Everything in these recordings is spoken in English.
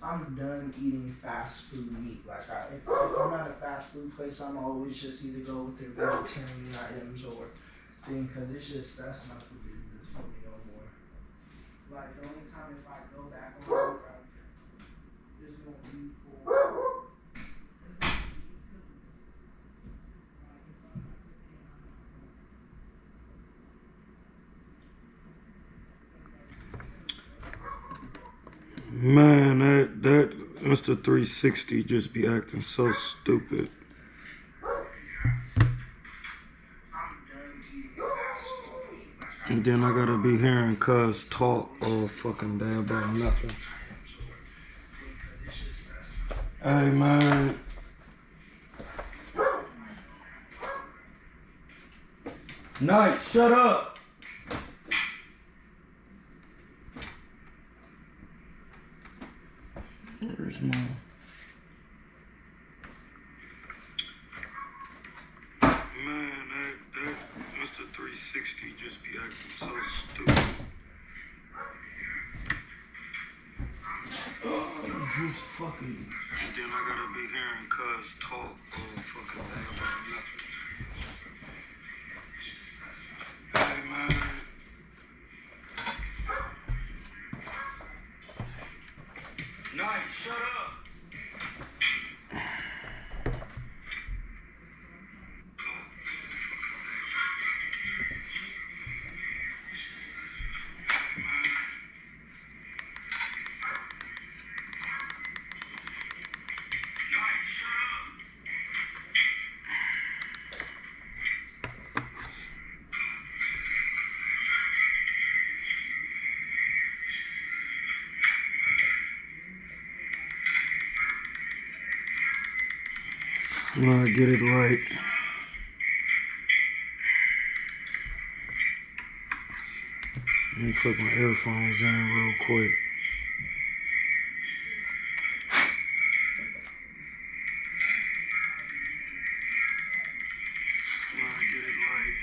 I'm done eating fast food meat. Like, if I'm at a fast food place, I'm always just either go with their vegetarian items or thing, because it's just, that's not the business for me no more. Like, the only time if I go back on work, I just won't be for. Man, that Mr. 360 just be acting so stupid. And then I gotta be hearing cuz talk all fucking day about nothing. Hey man. Night, shut up. Where's my... Man, that Mr. 360 just be acting so stupid. Oh, just fucking... And then I gotta be hearing cuz talk all fucking day about nothing. Hey man. Night, shut up. Well, I get it right. Let me put my earphones in real quick. Well, I get it right.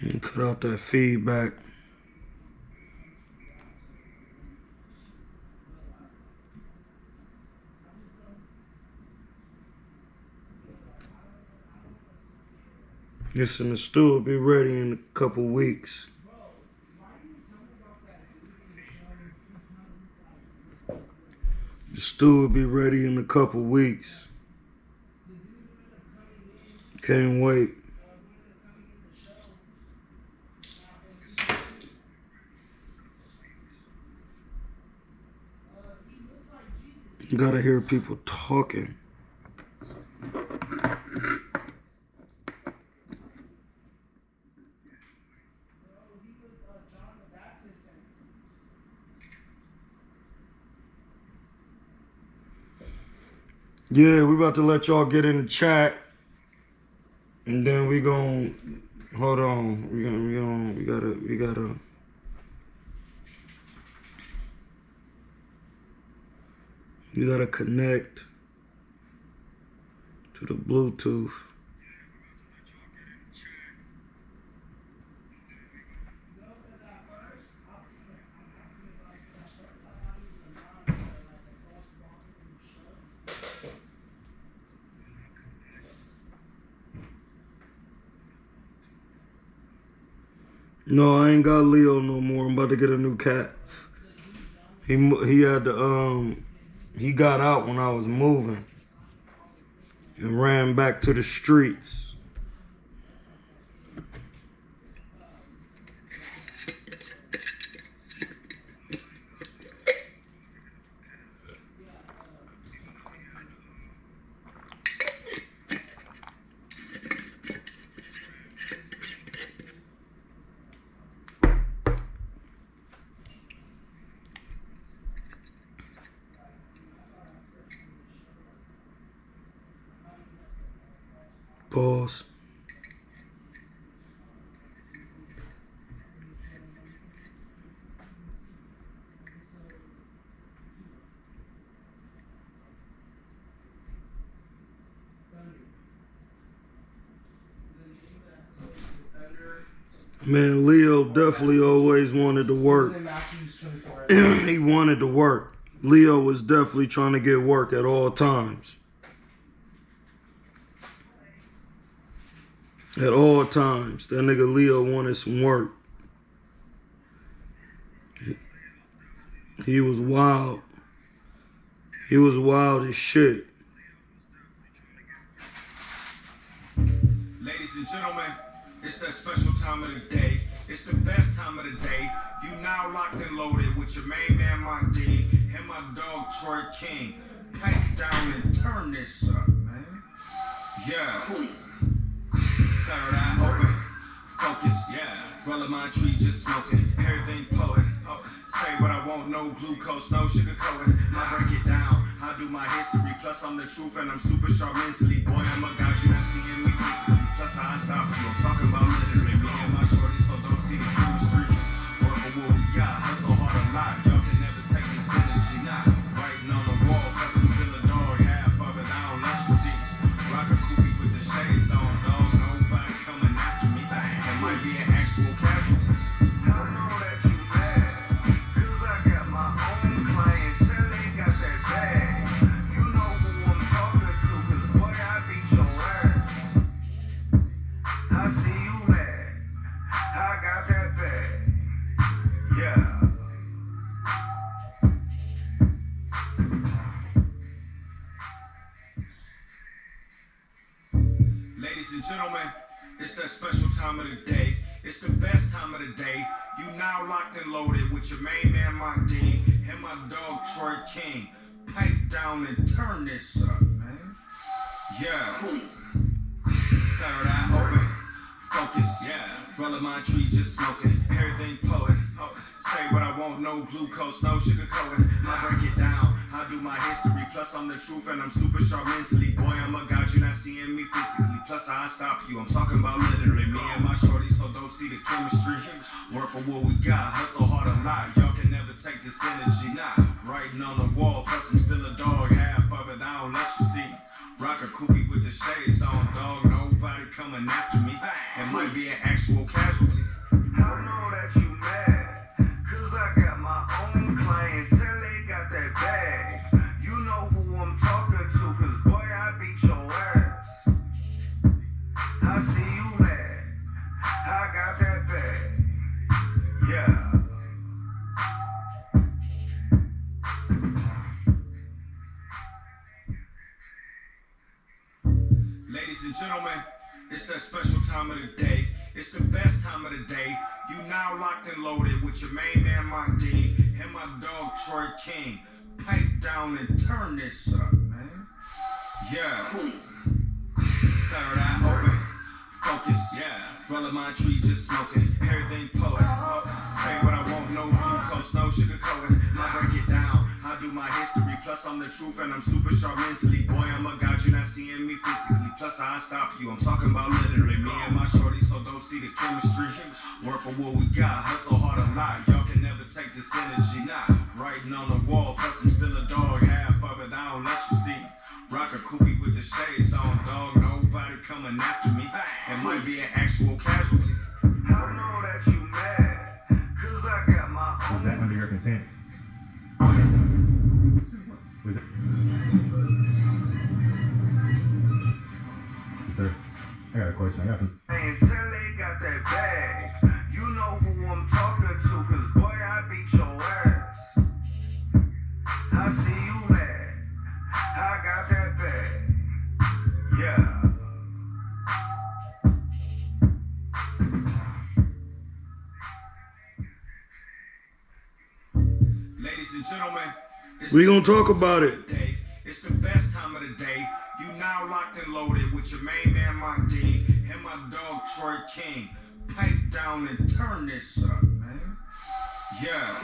And cut out that feedback. Listen, the stew will be ready in a couple weeks. The stew will be ready in a couple weeks. Can't wait. You gotta hear people talking. Yeah, we about to let y'all get in the chat. And then we gon' hold on. We gotta connect to the Bluetooth. No, I ain't got Leo no more. I'm about to get a new cat. He had to he got out when I was moving and ran back to the streets. Pause. Man, Leo definitely always wanted to work. He wanted to work. Leo was definitely trying to get work at all times. At all times. That nigga Leo wanted some work. He was wild. He was wild as shit. Ladies and gentlemen, it's that special time of the day. It's the best time of the day. You now locked and loaded with your main man, my D, and my dog, Troy King. Pipe down and turn this up, man. Yeah. Third eye open. Focus, yeah. Rolling my tree, just smoking. Everything poet. Oh, say what I want, no glucose, no sugar coating. I break it down. I do my history. Plus, I'm the truth and I'm super sharp mentally. Boy, I'm a god, you not seeing me physically. Plus, I stop you. I'm talking about literally me and my shorty, so don't see the chemistry. Work for what we got. Hustle hard a lot. Y'all can never take this energy. Nah, writing on the wall. Plus, I'm still a dog. Half of it, I don't let you see. Rock a koopy with the shades on, dog. Nobody coming after me. It might be an actual casualty. I know that you mad, 'cause I got my own clientele, they got that bag. You know who I'm talking to, 'cause boy, I beat your ass. I see you mad, I got that bag. Yeah. Ladies and gentlemen, it's that special time of the day. It's the best time of the day. You now locked and loaded with your main man, my D, and my dog, Troy King. Pipe down and turn this up, man. Yeah. Third eye open. Focus, yeah. Rolling my tree, just smoking. Everything poet. Oh, say what I want, no glucose, no sugar coating. I break it down. I do my history. Plus, I'm the truth and I'm super sharp mentally. Boy, I'm a god, you not seeing me physically. Plus, I stop you. I'm talking about literally me and my shorty, so don't see the chemistry. Work for what we got. Hustle hard a lot. Y'all can never take this energy. Nah, writing on the wall. Plus, I'm still a dog. Half of it, I don't let you see. Rock a koopy with the shades on, dog. Nobody coming after me. It might be an actual casualty. I know that you mad, 'cause I got my own clientele, they got that bag. You know who I'm talking to, 'cause boy, I beat your ass. I see you mad, I got that bag. Yeah. Ladies and gentlemen, it's that special time of the day. It's the best time of the day. You now locked and loaded with your main man, my D, and my dog, Troy King. Pipe down and turn this up, man. Yeah. Third eye open. Focus, yeah. Rolling my tree, just smoking. Everything poet. Oh, say what I want, no glucose, no sugar coating. I break it down. I do my history. Plus, I'm the truth and I'm super sharp mentally. Boy, I'm a god, you not seeing me physically. Plus, I stop you. I'm talking about literally me and my shorty, so don't see the chemistry. Work for what we got. Hustle hard a lot. Y'all can never take this energy. Nah, writing on the wall. Plus, I'm still a dog. Half of it, I don't let you see. Rock a koopy with the shades on, dog. Nobody coming after me. It might be an actual casualty. I know that you mad, 'cause I got my own. Was that under your consent? Was it? Sir, I got a question. I got some. Until they got that bag. You know who I'm talking to, 'cause boy, I beat your ass. I see you mad, I got that bag. Yeah. Ladies and gentlemen, We gonna talk about it. It's the best time of the day. You now locked and loaded with your main man, my D, and my dog, Troy King. Pipe down and turn this up, man. Yeah.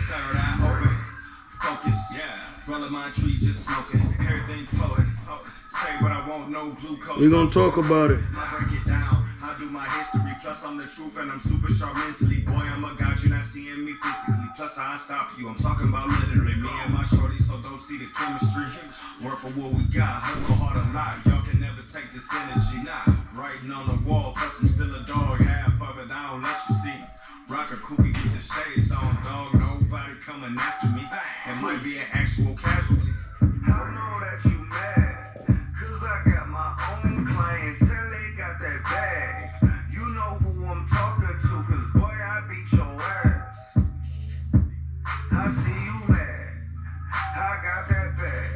Third eye open. Focus, yeah. Rolling my tree, just smoking. Everything poet. Oh, say what I want, no glucose. We gonna talk about it. I break it down. I do undo my history. Plus, I'm the truth and I'm super sharp mentally. Boy, I'm a god, you're not seeing me physically. Plus, I stop you. I'm talking about literally me and my shorty, so don't see the chemistry. Work for what we got, hustle hard a lot. Y'all can never take this energy. Nah, writing on the wall, plus I'm still a dog. Half of it, I don't let you see. Rock a koofy with the shades on, dog. Nobody coming after me. It might be an actual casualty. I know that you mad, cause I got my own clientele, they got that bag. You know who I'm talking to, cause boy, I beat your ass. I see you mad, I got that bag.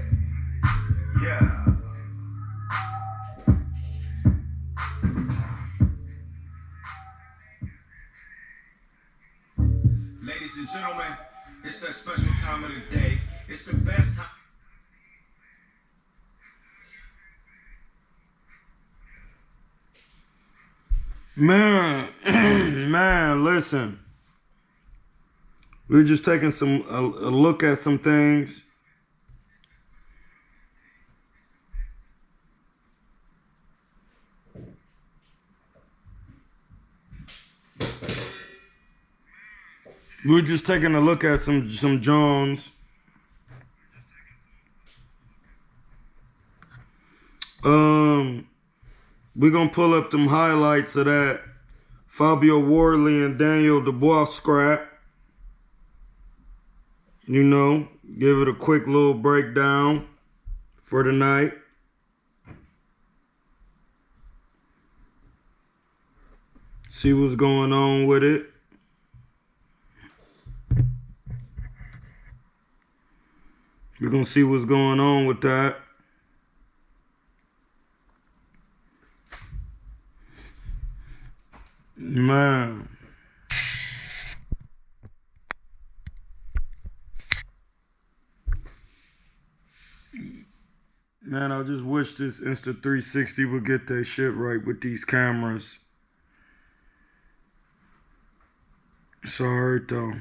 Yeah. Ladies and gentlemen, it's that special time of the day. It's the best time. Man, man, listen. We're just taking a look at some things. We're just taking a look at some Jones. We're gonna pull up them highlights of that Fabio Wardley and Daniel Dubois scrap. You know, give it a quick little breakdown for tonight. See what's going on with it. We're gonna see what's going on with that. Man. Man, I just wish this Insta360 would get that shit right with these cameras. It's alright though.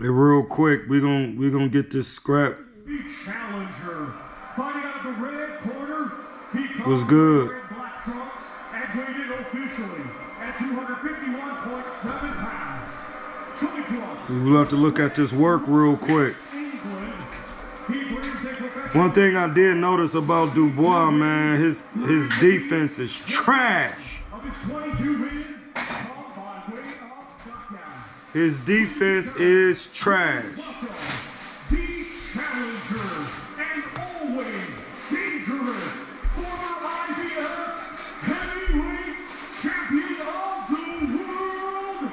Hey, real quick, we gonna get this scrap. The challenger fighting out of the red corner. He Was good. red black trunks and weighed in officially at 251.7 pounds. Coming to us. We'll have to look at this work real quick. England. He brings a professional. One thing I did notice about Dubois, man, his defense is trash. Of his 22 wins, come by way of knockdown. His defense is trash. The challenger and always dangerous former IBF heavyweight champion of the world,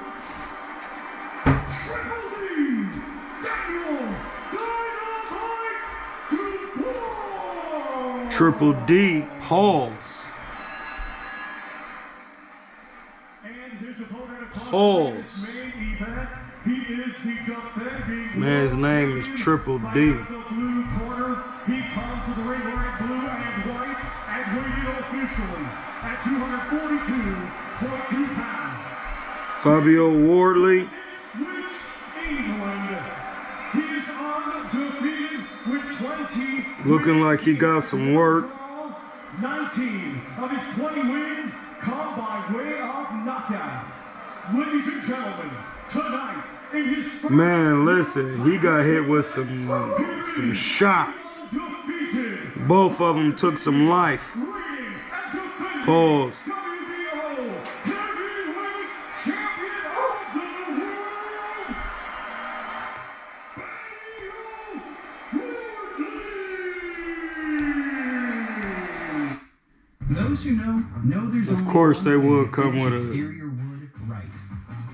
Triple D, Daniel Dynamite Dubois. Triple D, pause. And his opponent Pause. this main event, he is the defending Man, his name is Triple D. The blue corner, he comes to the ring wearing blue and white and weighed officially at 242.2 pounds. Fabio Wardley. Switch England. He is undefeated with 20. Looking like he got some work. 19 of his 20 wins come by way of knockout. Ladies and gentlemen, tonight in his first Man, listen, he got hit with some shots. defeated, Both of them took some life. reigning and defending Pause. WBO heavyweight champion of the world, Those who know there's Of only course one they way will to come finish with a- exterior wood right.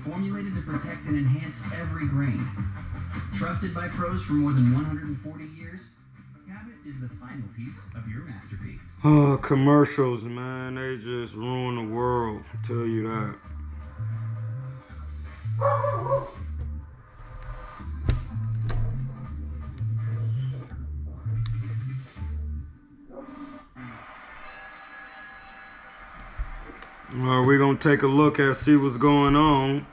Formulated to protect and enhance every grain. Trusted by pros for more than 140 years, Cabot is the final piece of your masterpiece. Oh, commercials, man, they just ruin the world. I'll tell you that. We're gonna take a look and see what's going on.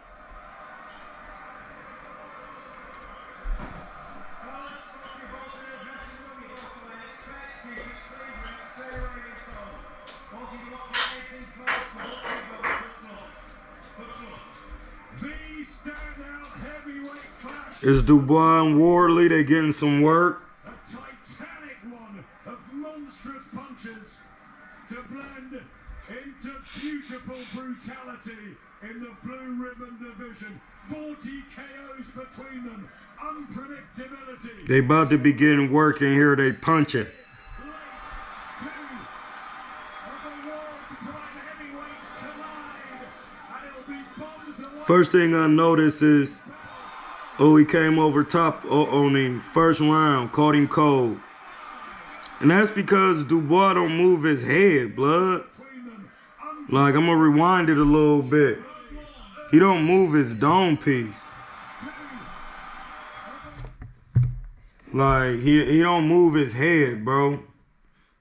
It's Dubois and Wardley. They getting some work. A titanic one of monstrous punches to blend into beautiful brutality in the blue ribbon division. 40 KOs between them. Unpredictability. They about to be getting work in here. They punch it. First thing I notice is, oh, he came over top on him first round, caught him cold. And that's because Dubois don't move his head, blood. Like, I'm gonna rewind it a little bit. He don't move his dome piece. Like, he don't move his head, bro.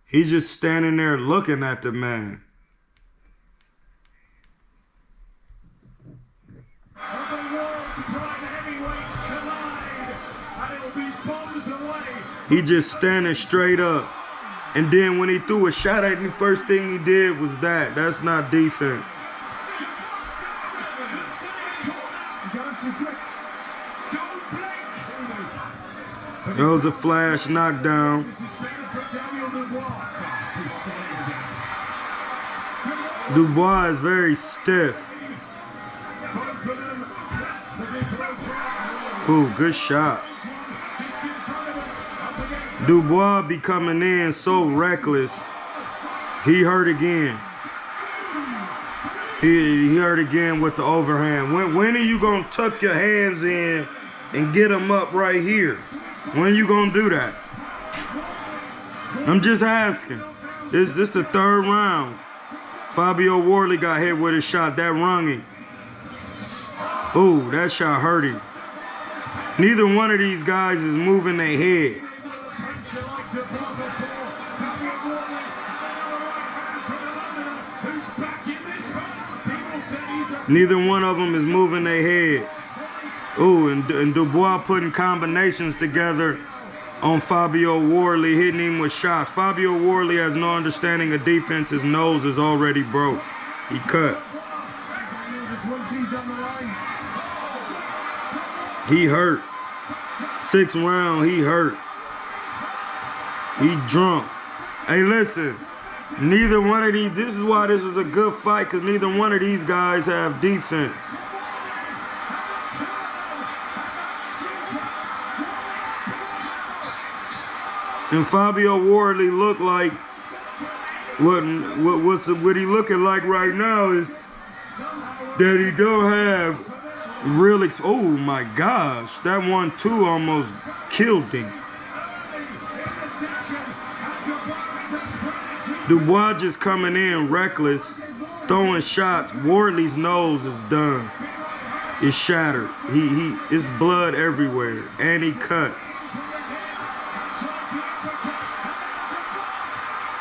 He's just standing there looking at the man. He just standing straight up. And then when he threw a shot at me, first thing he did was that. That's not defense. That was a flash knockdown. Dubois is very stiff. Ooh, good shot. Dubois be coming in so reckless. He hurt again. He hurt again with the overhand. When are you gonna tuck your hands in and get him up right here? When you gonna do that? I'm just asking. This the third round. Fabio Wardley got hit with a shot that rung him. Ooh, that shot hurt him. Neither one of these guys is moving their head. Neither one of them is moving their head. Ooh, and Dubois putting combinations together on Fabio Wardley, hitting him with shots. Fabio Wardley has no understanding of defense. His nose is already broke. He cut. He hurt. 6th round, he hurt. He drunk. Hey, listen. Neither one of these, this is why this is a good fight, because neither one of these guys have defense. And Fabio Wardley looked like, what he looking like right now is that he don't have real, oh my gosh, that 1-2 almost killed him. Dubois just coming in reckless, throwing shots. Wardley's nose is done. It's shattered. It's blood everywhere, and he cut.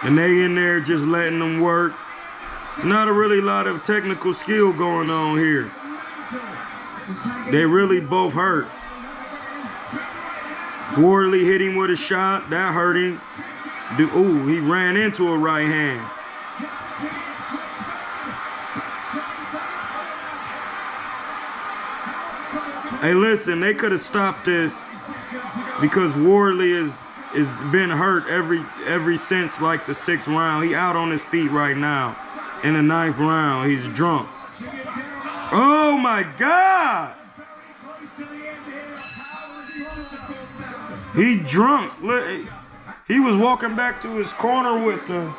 And they in there just letting them work. It's not a really lot of technical skill going on here. They really both hurt. Wardley hit him with a shot. That hurt him. Ooh, he ran into a right hand. Hey, listen, they could have stopped this because Wardley is been hurt every since like the 6th round. He out on his feet right now. In the 9th round, he's drunk. Oh my God! He drunk. He was walking back to his corner with the...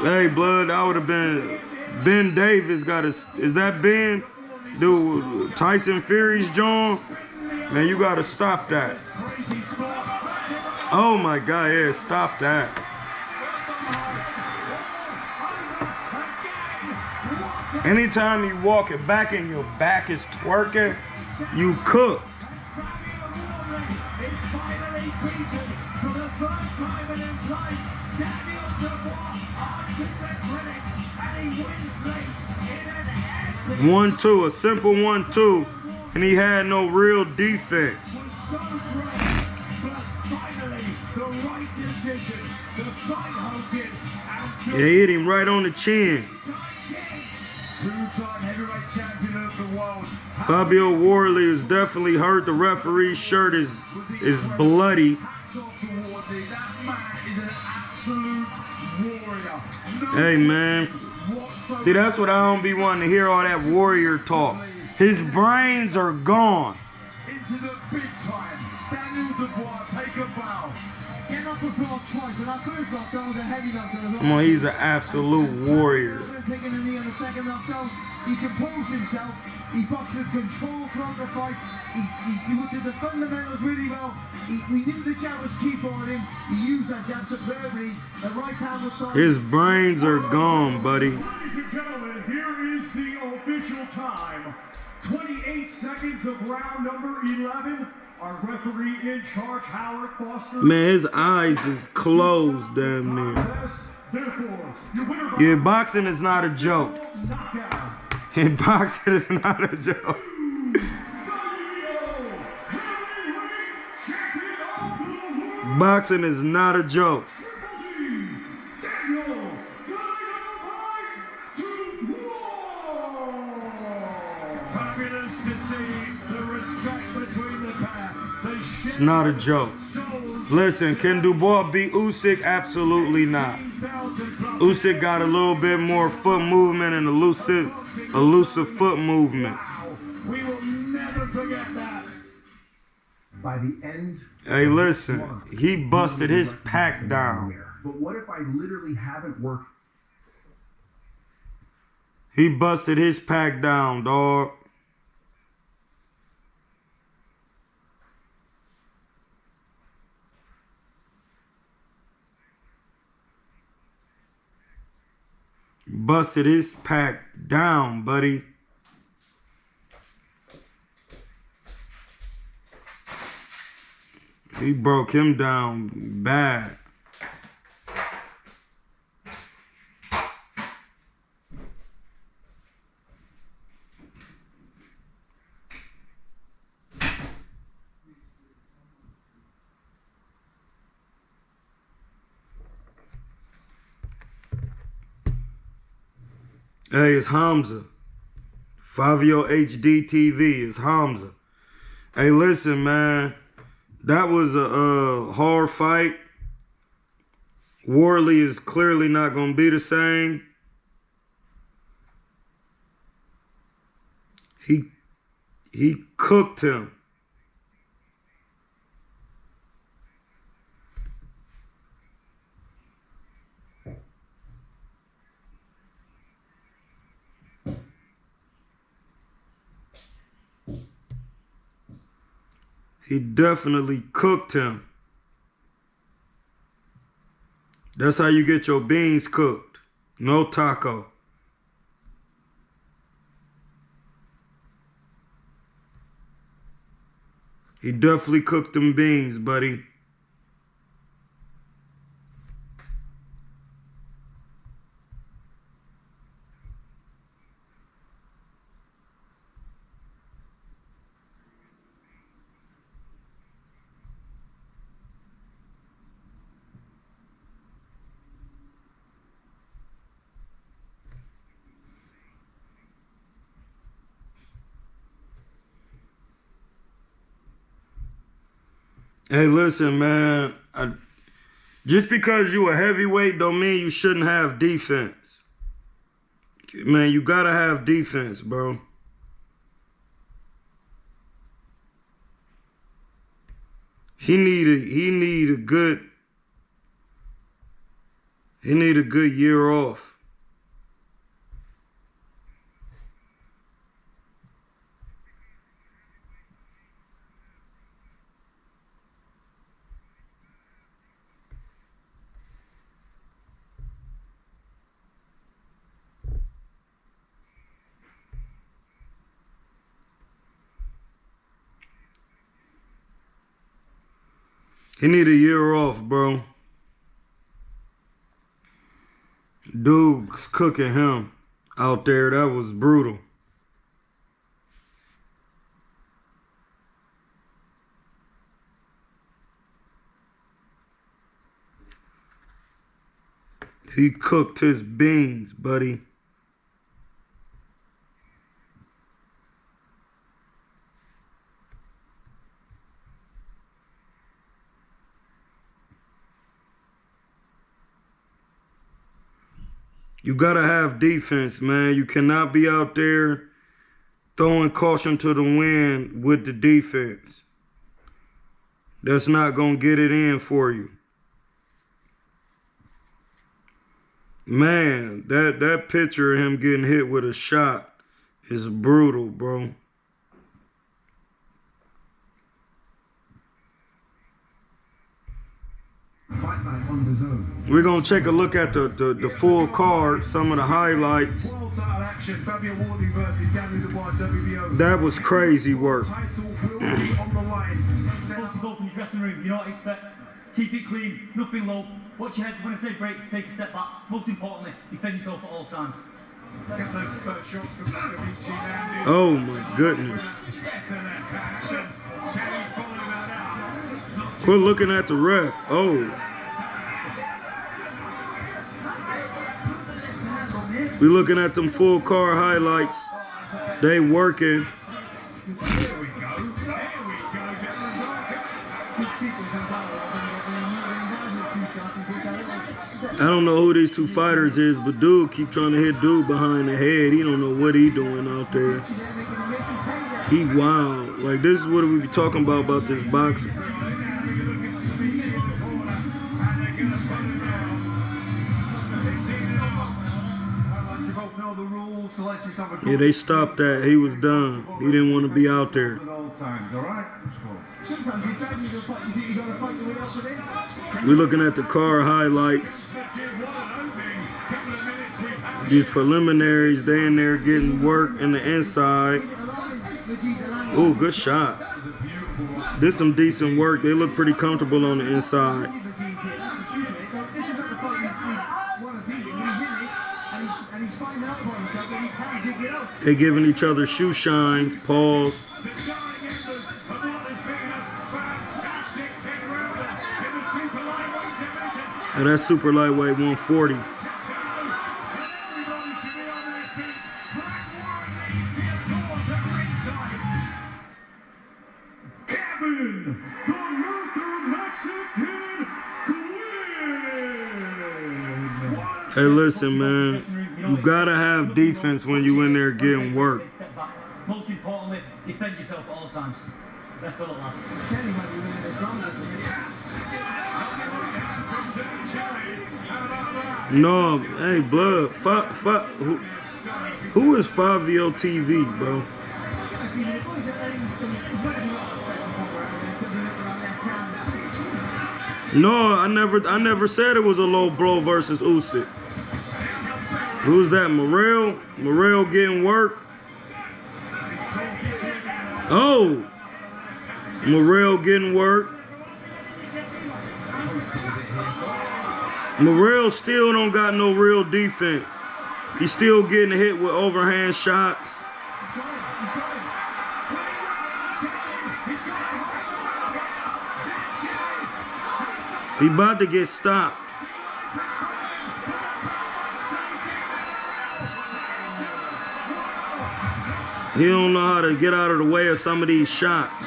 Hey, blood, I would have been... Ben Davis got his... Is that Ben? Dude, Tyson Fury's John? Man, you got to stop that. Oh, my God, yeah, stop that. Anytime you walk it back and your back is twerking, you cooked. is finally beaten for the first time in his life. Daniel Dubois answers the critics and he wins late in an epic 1-2, a simple 1-2, and he had no real defense. was so great, but finally the right decision. The fight halted and Yeah, he hit him right on the chin. two-time heavyweight champion of the world. Fabio Worley is definitely hurt. The referee's shirt is bloody. Hats off to Wardley. That man is an absolute warrior. No Hey, man. whatsoever. See, that's what I don't be wanting to hear, all that warrior talk. His brains are gone. Into the big time. Daniel Dubois, take a bow. Get off the floor twice, and that first knockdown was a heavy knockdown as well. Come on, he's an absolute warrior. Taking a knee on the second knockdown. He composed himself. He boxed with control throughout the fight. He did the fundamentals really well. We knew the jab was key for him. He used that jab superbly. The right hand was solid. His brains are gone, buddy. Ladies and gentlemen, here is the official time. 28 seconds of round number 11. Our referee in charge, Howard Foster. Man, his eyes is closed damn near. Therefore, your winner by Yeah, boxing is not a joke. knockout. And boxing is not a joke. Boxing is not a joke. Fabulous to see the respect between the pair. It's not a joke. Listen, can Dubois beat Usyk? Absolutely not. Usyk got a little bit more foot movement and elusive foot movement. We will never forget that. By the end, Hey, listen, he busted his pack down. but what if I literally haven't worked? He busted his pack down, dog. Busted his pack down, buddy. He broke him down bad. Hey, it's Hamza. Fabio HD TV. It's Hamza. Hey, listen, man. That was a hard fight. Worley is clearly not going to be the same. He cooked him. He definitely cooked him. That's how you get your beans cooked. No taco. He definitely cooked them beans, buddy. Hey, listen, man. Just because you a heavyweight don't mean you shouldn't have defense. Man, you gotta have defense, bro. He need a good year off. He need a year off, bro. Dude's cooking him out there. That was brutal. He cooked his beans, buddy. You gotta have defense, man. You cannot be out there throwing caution to the wind with the defense. That's not gonna get it in for you. Man, that picture of him getting hit with a shot is brutal, bro. Fight night on the zone. We're gonna take a look at the full card, some of the highlights. World title action, Fabio Warley versus Danny Dubois, WBO. That was crazy work. Title will be on the line. Once you go from your dressing room, you know what to expect. Keep it clean, nothing low. Watch your head when I say break, take a step back. Most importantly, defend yourself at all times. Oh my goodness. Quit looking at the ref. Oh. We looking at them full car highlights. They working. I don't know who these two fighters is, but dude keep trying to hit dude behind the head. He don't know what he doing out there. He wild. Like, this is what we be talking about this boxing. Yeah, they stopped that. He was done. He didn't want to be out there. We're looking at the car highlights. These preliminaries, they in there getting work in the inside. Ooh, good shot. This some decent work. They look pretty comfortable on the inside. They giving each other shoe shines, pause. And that's super lightweight 140. Hey, listen, man. You gotta have defense when you in there getting work. Most importantly, defend yourself at all times. Best of luck, lads. No, hey, blood. Who is Fabio TV, bro? No, I never said it was a low blow versus Usyk. Who's that? Morrell? Morrell getting work? Oh! Morrell getting work. Morrell still don't got no real defense. He's still getting hit with overhand shots. He about to get stopped. He don't know how to get out of the way of some of these shots.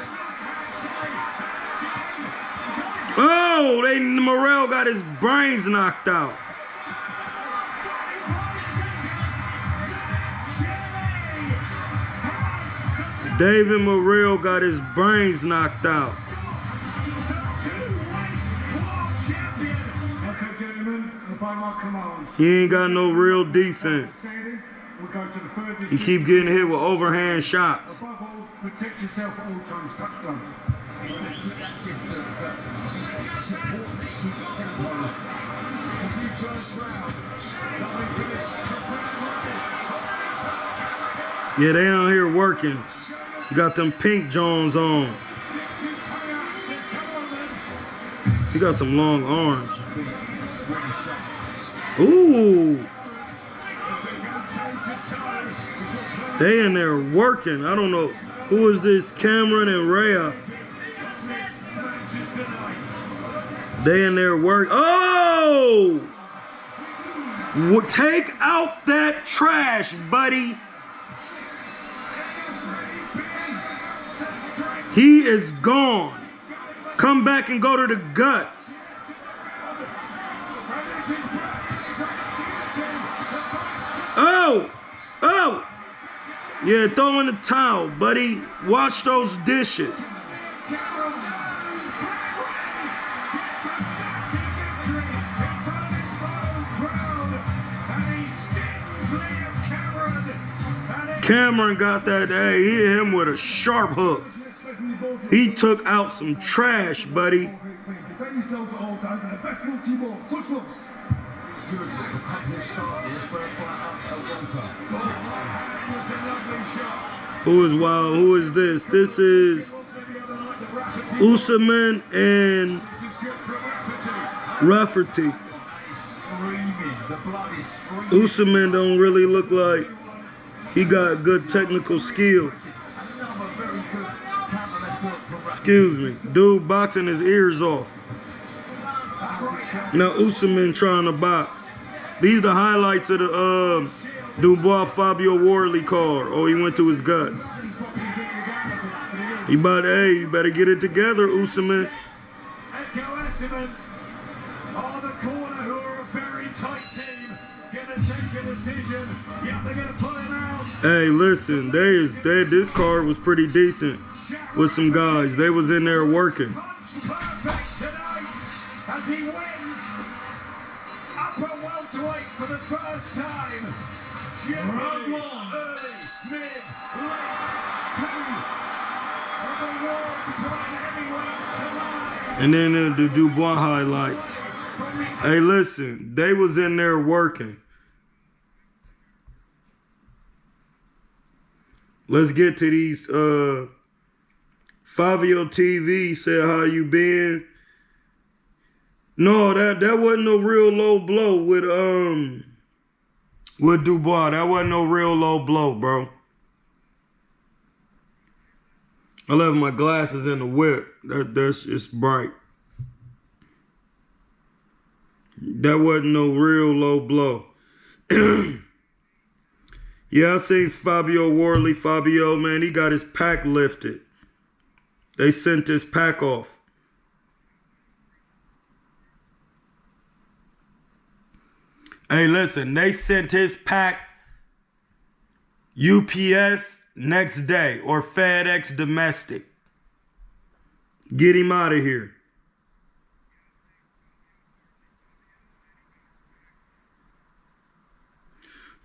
Oh, Morrell got his brains knocked out. David Morrell got his brains knocked out. He ain't got no real defense. He keep getting hit with overhand shots. Above all, protect yourself at all times. Touchdowns. Yeah, they out here working. You got them pink Jones on. He got some long arms. Ooh. They in there working. I don't know. Who is this? Cameron and Rhea. They in there work. Oh! Take out that trash, buddy. He is gone. Come back and go to the guts. Oh! Oh! Yeah, throw in the towel, buddy. Wash those dishes. Cameron got that. Hey, he hit him with a sharp hook. He took out some trash, buddy. Who is wild? Who is this? This is Usman and Rafferty. Usman don't really look like he got good technical skill. Excuse me. Dude boxing his ears off. Now Usman trying to box. These the highlights of the Dubois Fabio Wardley card. Oh, he went to his guts. He about, hey, you better get it together, Usman. Hey, listen, this card was pretty decent with some guys. They was in there working. As he wins upper welterweight for the first time. Round one, early, mid, late, two of the world's prime heavyweights tonight. And then the Dubois highlights. Hey, listen, they was in there working. Let's get to these. Fabio TV said, how you been? No, that wasn't no real low blow with Dubois. That wasn't no real low blow, bro. I left my glasses in the whip. That's just bright. That wasn't no real low blow. Yeah, I seen Fabio Wardley. Fabio, man, he got his pack lifted. They sent his pack off. Hey, listen, they sent his pack UPS next day or FedEx domestic. Get him out of here.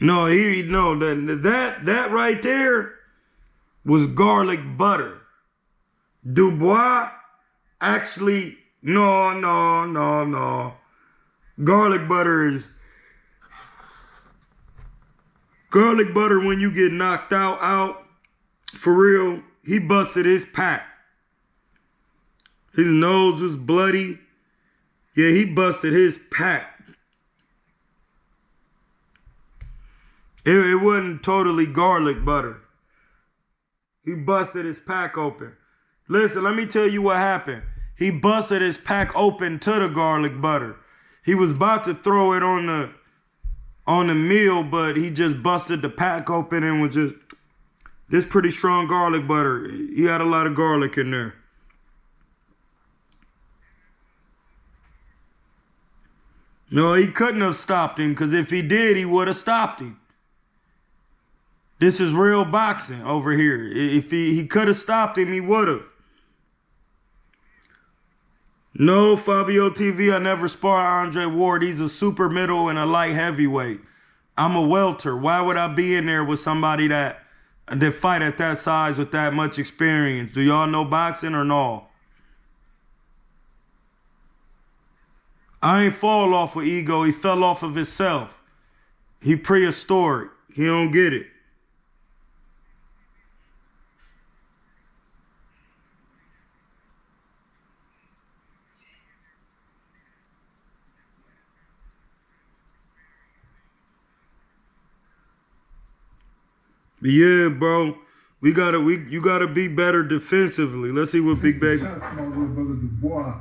No, that right there was garlic butter. Dubois actually, no. Garlic butter is garlic butter when you get knocked out, for real. He busted his pack. His nose was bloody. Yeah, he busted his pack. It wasn't totally garlic butter. He busted his pack open. Listen, let me tell you what happened. He busted his pack open to the garlic butter. He was about to throw it on the meal, but he just busted the pack open and was just, this pretty strong garlic butter. He had a lot of garlic in there. No, he couldn't have stopped him, because if he did, he would have stopped him. This is real boxing over here. If he could have stopped him, he would have. No, Fabio TV, I never sparred Andre Ward. He's a super middle and a light heavyweight. I'm a welter. Why would I be in there with somebody that fight at that size with that much experience? Do y'all know boxing or no? I ain't fall off of ego. He fell off of himself. He prehistoric. He don't get it. Yeah, bro. You gotta be better defensively. Let's see what Big Baby. Shout out to my little brother Dubois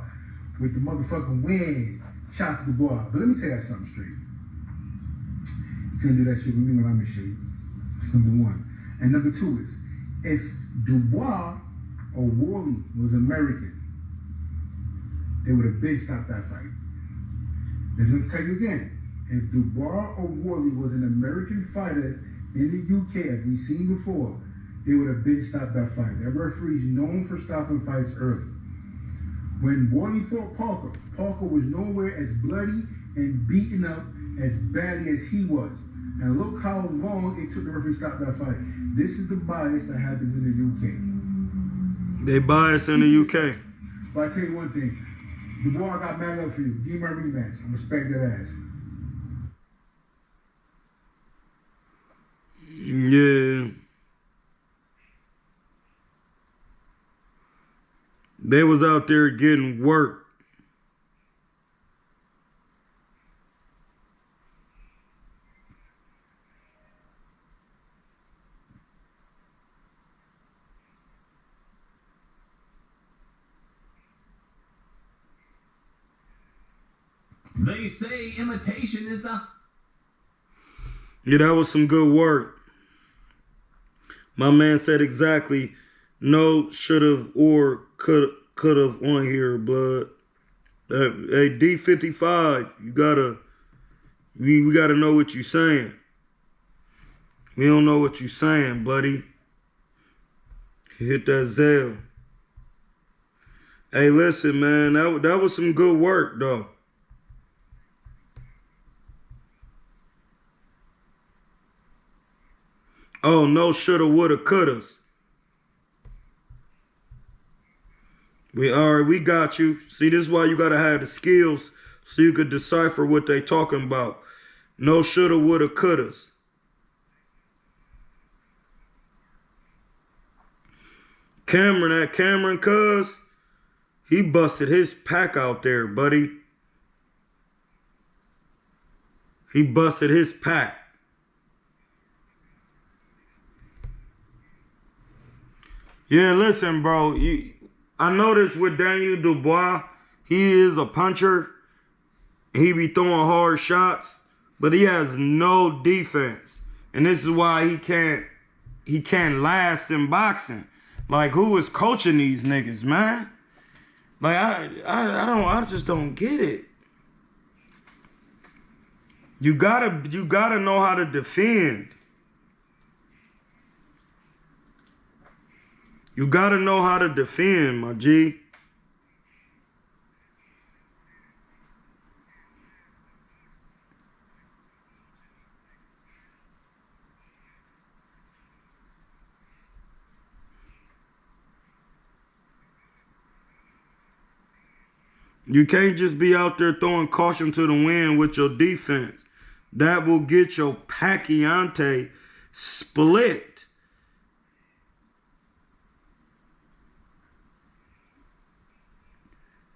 with the motherfucking win. Shout out to Dubois. But let me tell you something straight. You can't do that shit with me when I'm in shape. That's number one. And number two is, if Dubois or Worley was American, they would have been stopped that fight. Let me tell you again. If Dubois or Worley was an American fighter in the UK, as we've seen before, they would have been stopped that fight. That referee's known for stopping fights early. When Worley fought Parker, Parker was nowhere as bloody and beaten up as badly as he was. And look how long it took the referee to stop that fight. This is the bias that happens in the UK. They bias in the UK. But I tell you one thing. Dubois got mad love for you. Give me my rematch. I respect that ass. Yeah. They was out there getting work. They say imitation is the... Yeah, that was some good work. My man said exactly no, should have, or could have on here, blood. Hey, D55, you gotta, we gotta know what you saying. We don't know what you saying, buddy. Hit that Zelle. Hey, listen, man, that was some good work, though. Oh, no shoulda, woulda, couldas. We got you. See, this is why you gotta have the skills so you could decipher what they talking about. No shoulda, woulda, couldas. Cameron cuz, he busted his pack out there, buddy. He busted his pack. Yeah, listen, bro. I noticed with Daniel Dubois, he is a puncher. He be throwing hard shots, but he has no defense. And this is why he can't last in boxing. Like, who is coaching these niggas, man? Like, I just don't get it. You gotta know how to defend. You gotta know how to defend, my G. You can't just be out there throwing caution to the wind with your defense. That will get your Pacquiao split.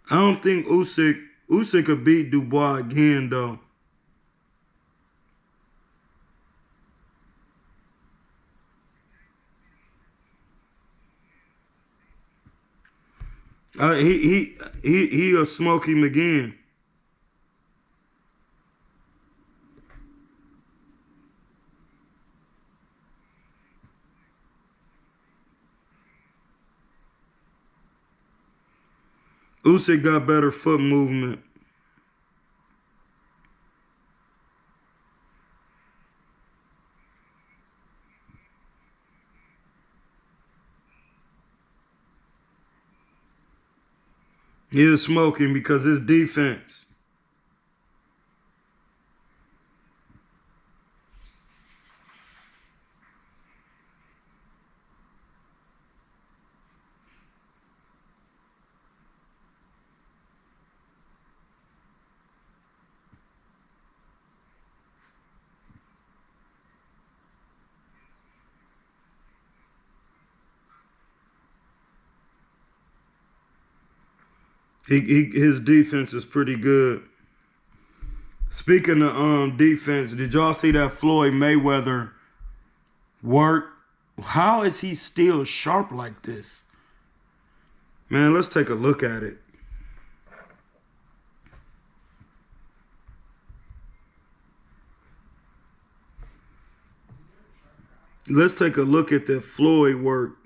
I don't think Usyk could beat Dubois again, though. He'll smoke him again. Usyk got better foot movement. He is smoking because his defense. His defense is pretty good. Speaking of defense, did y'all see that Floyd Mayweather work How is he still sharp like this? Man, let's take a look at it. Let's take a look at the Floyd work.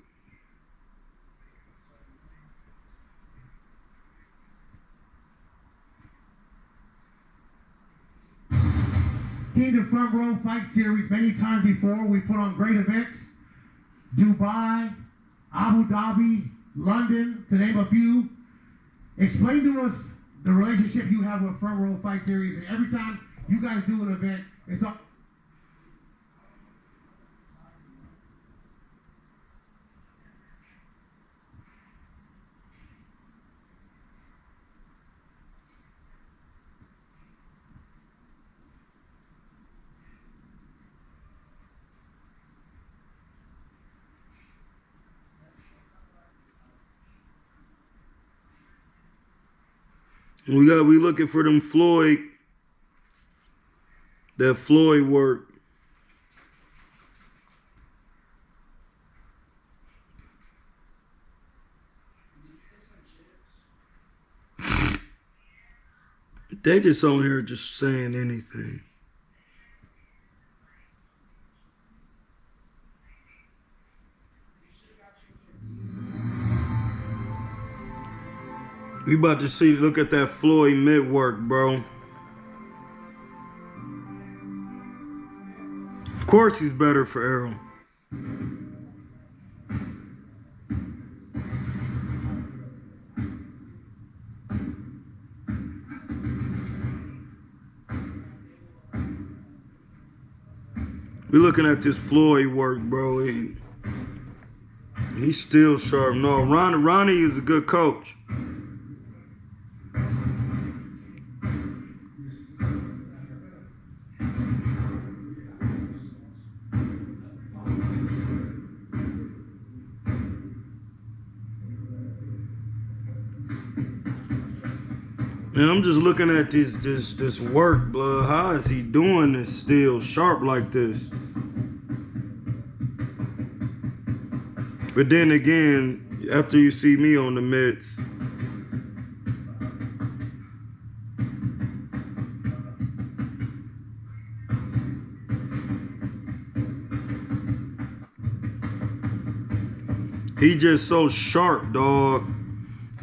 Came to Front Row Fight Series many times before. We put on great events. Dubai, Abu Dhabi, London, to name a few. Explain to us the relationship you have with Front Row Fight Series, and every time you guys do an event, it's all... We looking for them Floyd, that Floyd work. They just on here just saying anything. We about to see, look at that Floyd mid work, bro. Of course he's better for Errol. We looking at this Floyd work, bro. He's still sharp. No, Ronnie is a good coach. Man, I'm just looking at this work, blood. How is he doing this still sharp like this? But then again, after you see me on the mitts, he just so sharp, dog.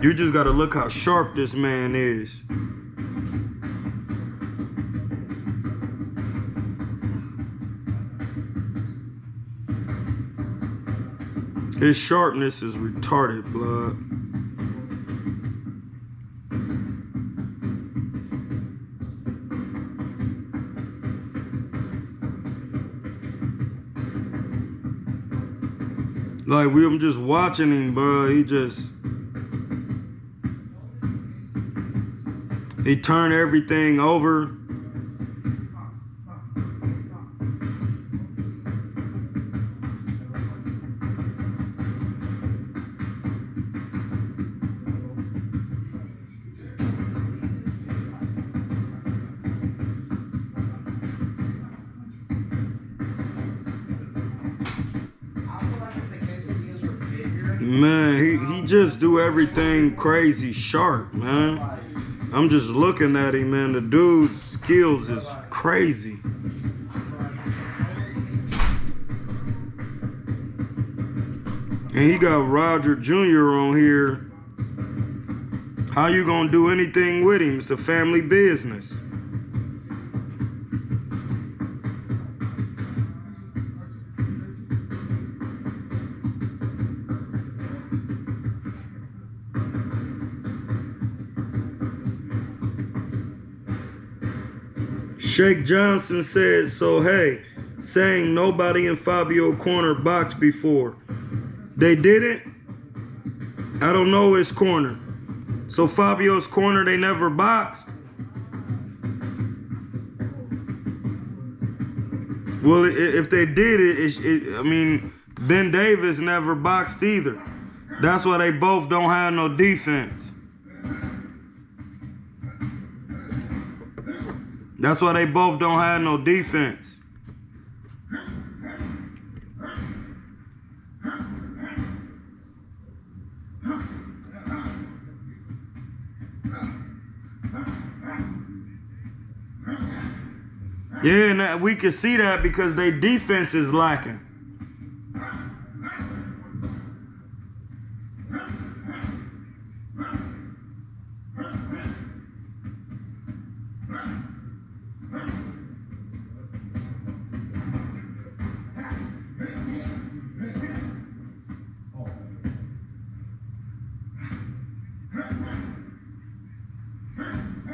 You just gotta look how sharp this man is. His sharpness is retarded, blood. Like, I'm just watching him, bro. He turned everything over. Man, he just do everything crazy sharp, man. I'm just looking at him, man. The dude's skills is crazy. And he got Roger Jr. on here. How you gonna do anything with him? It's the family business. Shake Johnson said, so hey, saying nobody in Fabio corner boxed before. They didn't? I don't know his corner. So Fabio's corner, they never boxed? Well, if they did it, I mean, Ben Davis never boxed either. That's why they both don't have no defense. That's why they both don't have no defense. Yeah, and we can see that because their defense is lacking.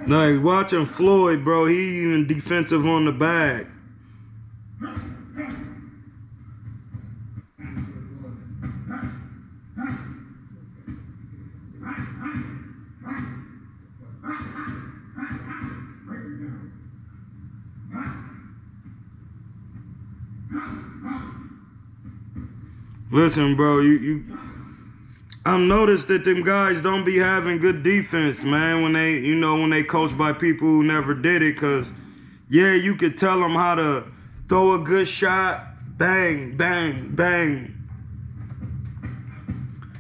Like watching Floyd, bro, he even defensive on the bag. Listen, bro, I've noticed that them guys don't be having good defense, man, when they coached by people who never did it. Cause yeah, you could tell them how to throw a good shot, bang, bang, bang.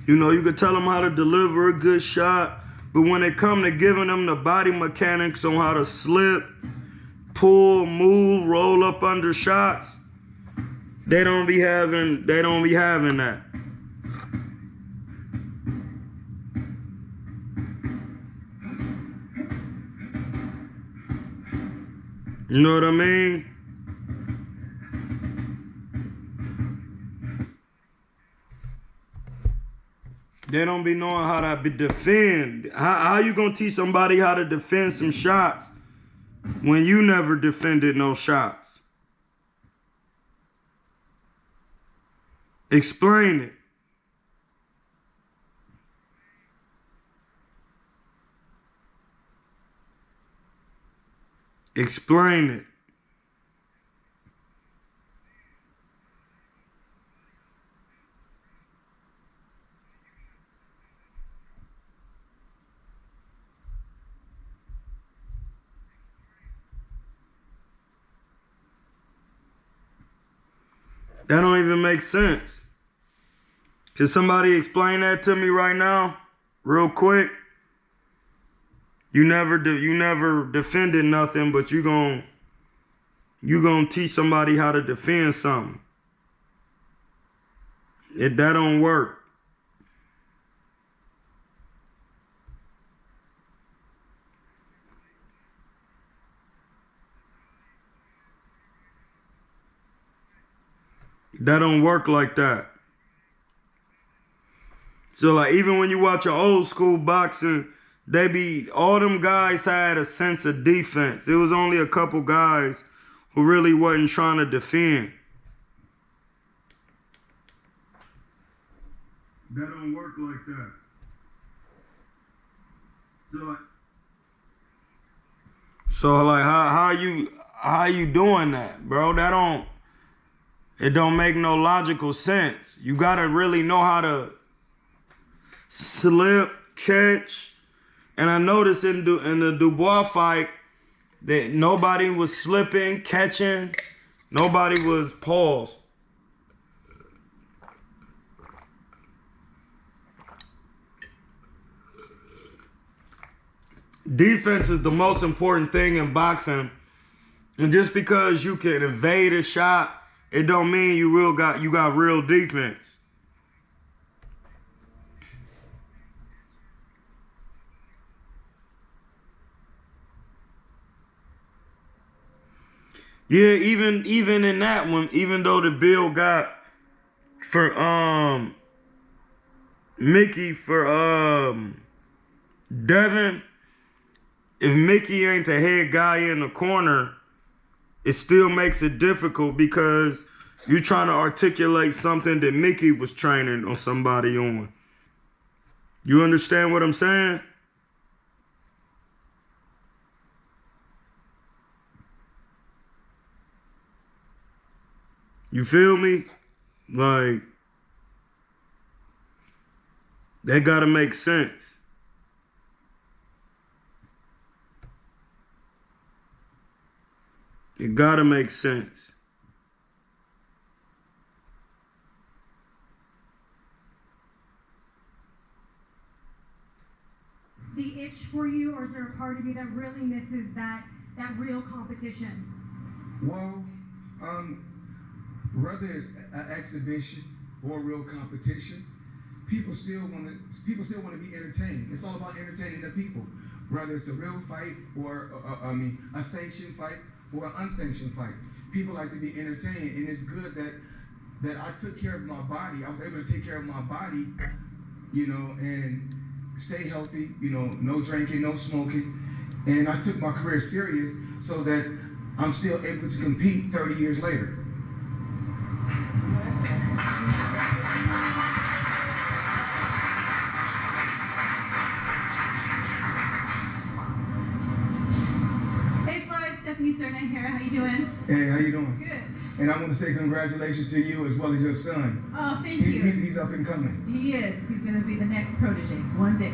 You could tell them how to deliver a good shot, but when it come to giving them the body mechanics on how to slip, pull, move, roll up under shots, they don't be having that. You know what I mean? They don't be knowing how to defend. How you gonna teach somebody how to defend some shots when you never defended no shots? Explain it. Explain it. That don't even make sense. Can somebody explain that to me right now, real quick? You never defended nothing, but you gonna teach somebody how to defend something. That don't work. That don't work like that. So like even when you watch an old school boxing, all them guys had a sense of defense. It was only a couple guys who really wasn't trying to defend. That don't work like that. So like how you doing that, bro? It don't make no logical sense. You gotta really know how to slip, catch. And I noticed in the Dubois fight that nobody was slipping, catching. Nobody was paused. Defense is the most important thing in boxing. And just because you can evade a shot, it don't mean you got real defense. Yeah, even in that one, even though the bill got for Mickey for Devin, if Mickey ain't the head guy in the corner, it still makes it difficult because you're trying to articulate something that Mickey was training on somebody on. You understand what I'm saying? You feel me? Like, that gotta make sense. It gotta make sense. The itch for you, or is there a part of you that really misses that real competition? Well, whether it's an exhibition or a real competition, people still want to be entertained. It's all about entertaining the people, whether it's a real fight or a sanctioned fight or an unsanctioned fight. People like to be entertained, and it's good that I took care of my body. I was able to take care of my body, you know, and stay healthy. You know, no drinking, no smoking, and I took my career serious so that I'm still able to compete 30 years later. How you doing? Hey, how you doing? Good. And I want to say congratulations to you as well as your son. Oh, thank you. He's up and coming. He is. He's going to be the next protege one day.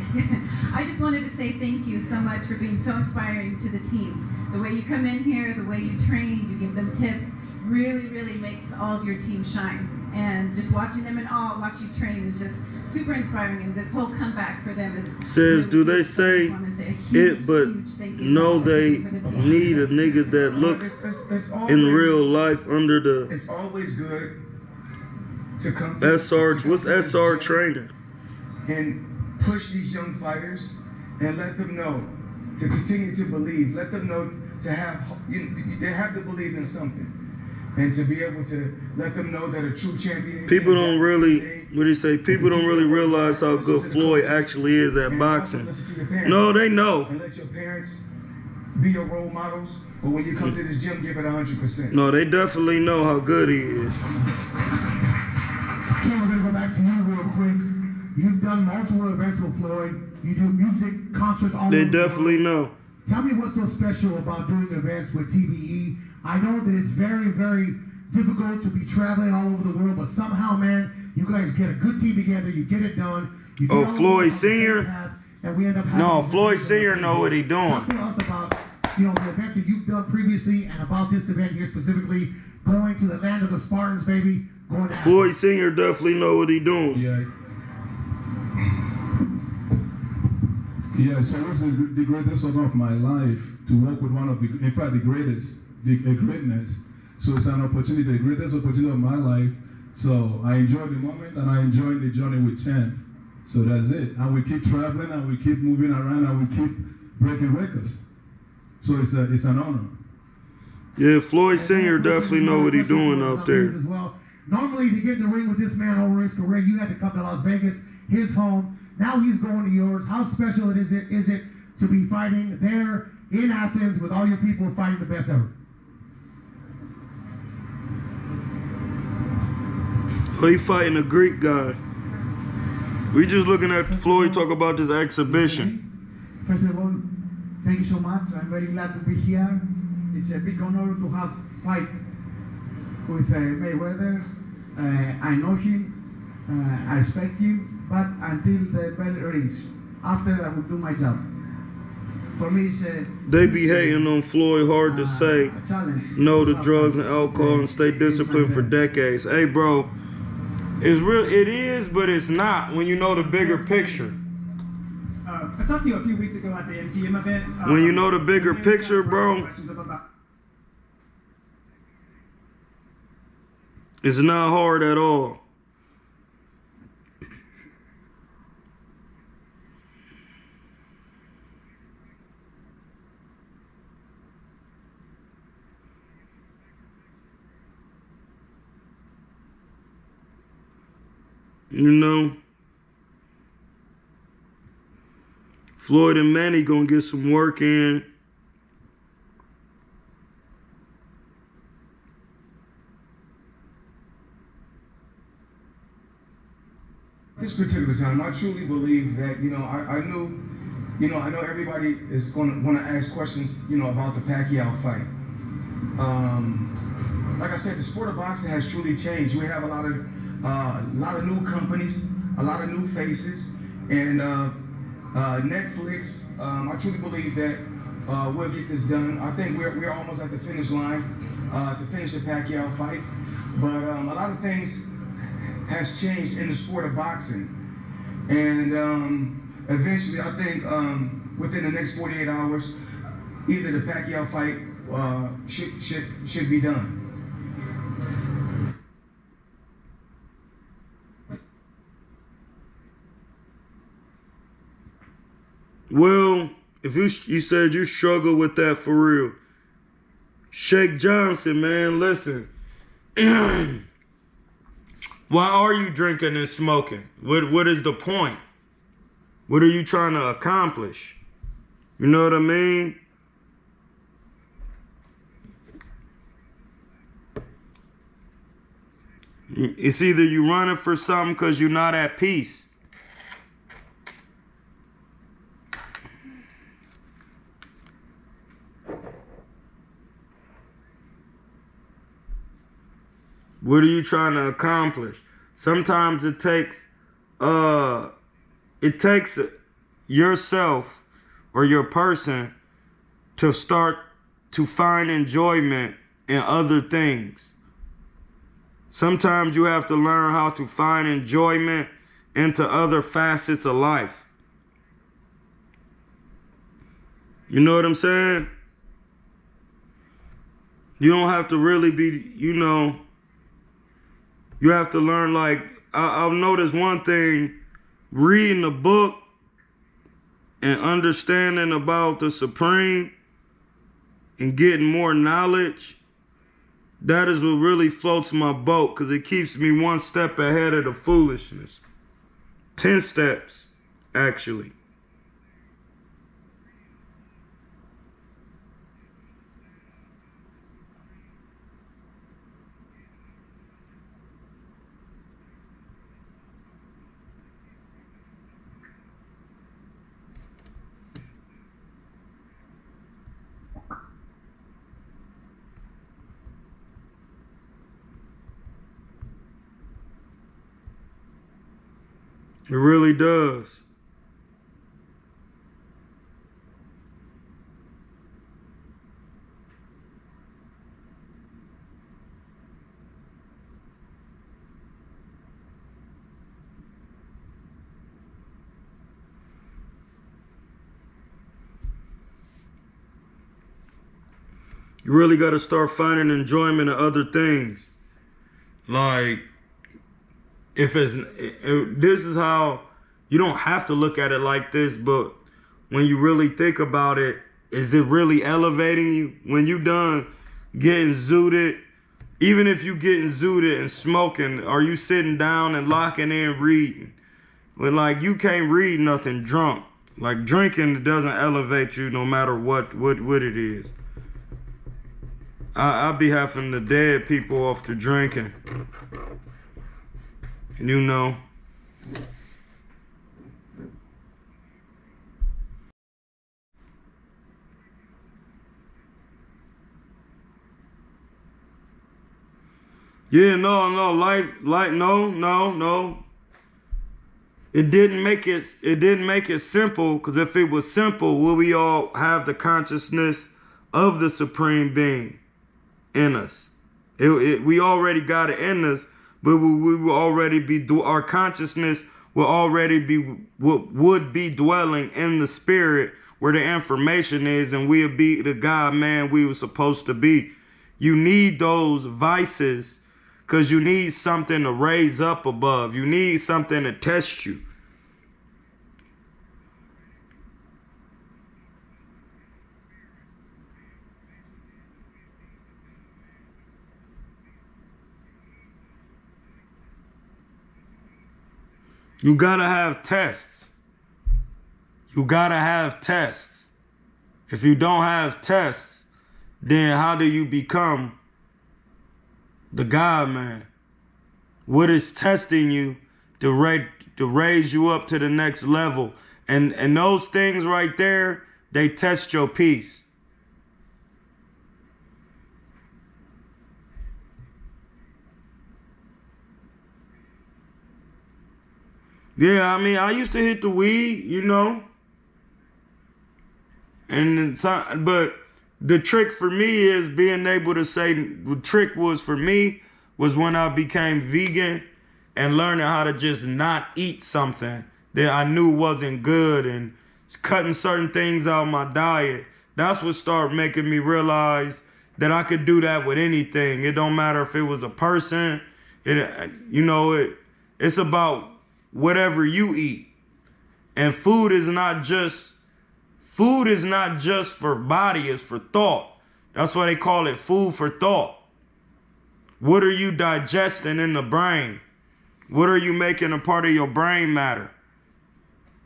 I just wanted to say thank you so much for being so inspiring to the team. The way you come in here, the way you train, you give them tips, really, really makes all of your team shine. And just watching them in awe, watch you train is just super inspiring, and this whole comeback for them is says, really do they huge. say Huge, it, but huge thank you no, for they the team. need a nigga that looks It's always, in real life under the It's always good to come to SR. to What's come to this SR gym training? and push these young fighters and let them know to continue to believe. Let them know to have, they have to believe in something. And to be able to let them know that a true champion. People don't really, what do you say? People don't really realize how good Floyd actually is at boxing. No, they know. And let your parents be your role models. But when you come to this gym, give it 100%. No, they definitely know how good he is. Ken, we're going to go back to you real quick. You've done multiple events with Floyd. You do music, concerts, all They over the world. definitely know. Tell me what's so special about doing events with TBE. I know that it's very, very difficult to be traveling all over the world, but somehow, man, you guys get a good team together, you get it done. You get Oh, all Floyd on the same Sr.? path, and we end up having No, a Floyd great Sr. event. know what he doing. Talk to us about, the events that you've done previously and about this event here specifically, going to the land of the Spartans, baby. Going to Floyd Sr. definitely know what he doing. Yeah, so it was the greatest honor of my life to work with one of the, in fact, the greatest, the greatness. So it's an opportunity, the greatest opportunity of my life. So I enjoy the moment and I enjoy the journey with Champ. So that's it. And we keep traveling and we keep moving around and we keep breaking records. So it's an honor. Yeah, Floyd Sr. definitely know what he doing out there. As well. Normally, to get in the ring with this man over his career, you had to come to Las Vegas, his home. Now he's going to yours. How special is it to be fighting there in Athens with all your people fighting the best ever? Oh, he fighting a Greek guy. We just looking at Floyd talk about this exhibition. First of all, thank you so much. I'm very glad to be here. It's a big honor to have fight with Mayweather. I know him. I respect him. But until the bell rings, after I will do my job. For me, it's they be hating on Floyd hard to say a challenge. no to drugs and alcohol and stay disciplined for decades. Hey, bro, it's real. It is, but it's not when you know the bigger picture. I talked to you a few weeks ago at the MCM event. When you know the bigger picture, bro, it's not hard at all. You know, Floyd and Manny gonna get some work in. This particular time, I truly believe that, I know everybody is going to want to ask questions, about the Pacquiao fight. Like I said, the sport of boxing has truly changed. We have a lot of new companies, a lot of new faces, and Netflix. I truly believe that we'll get this done. I think we're almost at the finish line to finish the Pacquiao fight, but a lot of things has changed in the sport of boxing, and eventually, I think within the next 48 hours, either the Pacquiao fight should be done. Well, if you said you struggle with that for real, Shake Johnson, man, listen. Why are you drinking and smoking? What is the point? What are you trying to accomplish? You know what I mean? It's either you running for something because you're not at peace. What are you trying to accomplish? Sometimes it takes yourself or your person to start to find enjoyment in other things. Sometimes you have to learn how to find enjoyment into other facets of life. You know what I'm saying? You don't have to really be, you have to learn, like, I've noticed one thing, reading a book and understanding about the Supreme and getting more knowledge, that is what really floats my boat, because it keeps me one step ahead of the foolishness. 10 steps, actually. It really does. You really got to start finding enjoyment in other things. Like, this is how, you don't have to look at it like this, but when you really think about it, is it really elevating you? When you done getting zooted, even if you getting zooted and smoking, are you sitting down and locking in reading? When, like, you can't read nothing drunk. Like, drinking doesn't elevate you no matter what it is. I be having the dead people off the drinking. You know. Yeah, no, no. It didn't make it simple, because if it was simple, will we all have the consciousness of the Supreme Being in us? We already got it in us. But we will already be, our consciousness will already be, would be dwelling in the spirit where the information is, and we'll be the God man we were supposed to be. You need those vices because you need something to raise up above. You need something to test you. You gotta have tests. You gotta have tests. If you don't have tests, then how do you become the God man? What is testing you to raise you up to the next level? And those things right there, they test your peace. Yeah, I mean, I used to hit the weed, but the trick for me is being able to say, the trick was for me was when I became vegan and learning how to just not eat something that I knew wasn't good and cutting certain things out of my diet That's what started making me realize that I could do that with anything. It don't matter if it was a person. It's about whatever you eat. And food is not just for body, it's for thought. That's why they call it food for thought. What are you digesting in the brain? What are you making a part of your brain matter?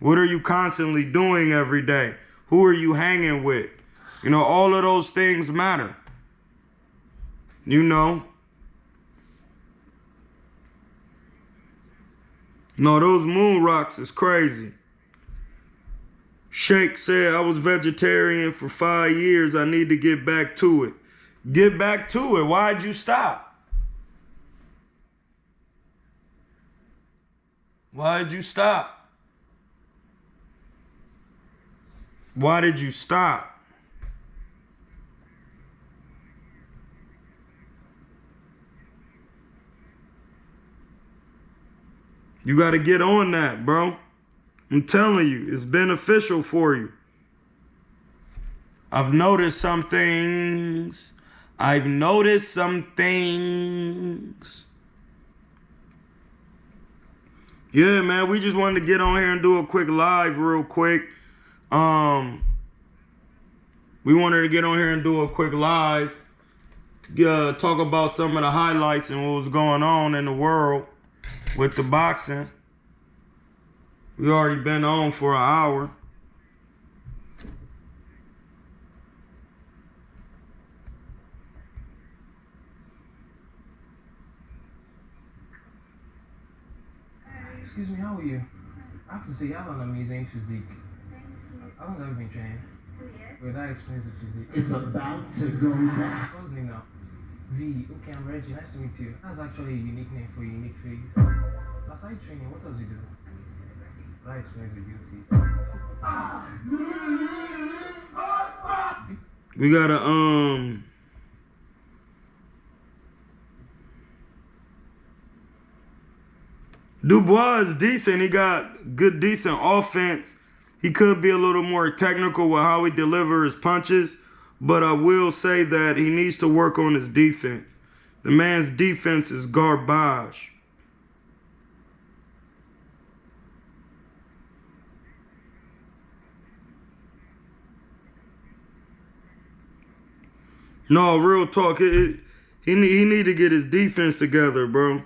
What are you constantly doing every day? Who are you hanging with? All of those things matter. No, those moon rocks is crazy. Sheikh said, I was vegetarian for 5 years. I need to get back to it. Get back to it. Why'd you stop? Why'd you stop? Why did you stop? You got to get on that, bro. I'm telling you, it's beneficial for you. I've noticed some things. Yeah, man, we just wanted to get on here and do a quick live real quick. We wanted to get on here and do a quick live to talk about some of the highlights and what was going on in the world with the boxing. We already been on for an hour. Excuse me, how are you? I have to say, you have an amazing physique. How long have you been training? With that expensive physique. It's about to go down. What's the name now? V. Okay, I'm Reggie. Nice to meet you. That's actually a unique name for a unique face. Last night training, what does he do? That explains the beauty. We gotta DUES is decent. He got good, decent offense. He could be a little more technical with how he delivers his punches, but I will say that he needs to work on his defense. The man's defense is garbage. No, real talk. He need to get his defense together, bro.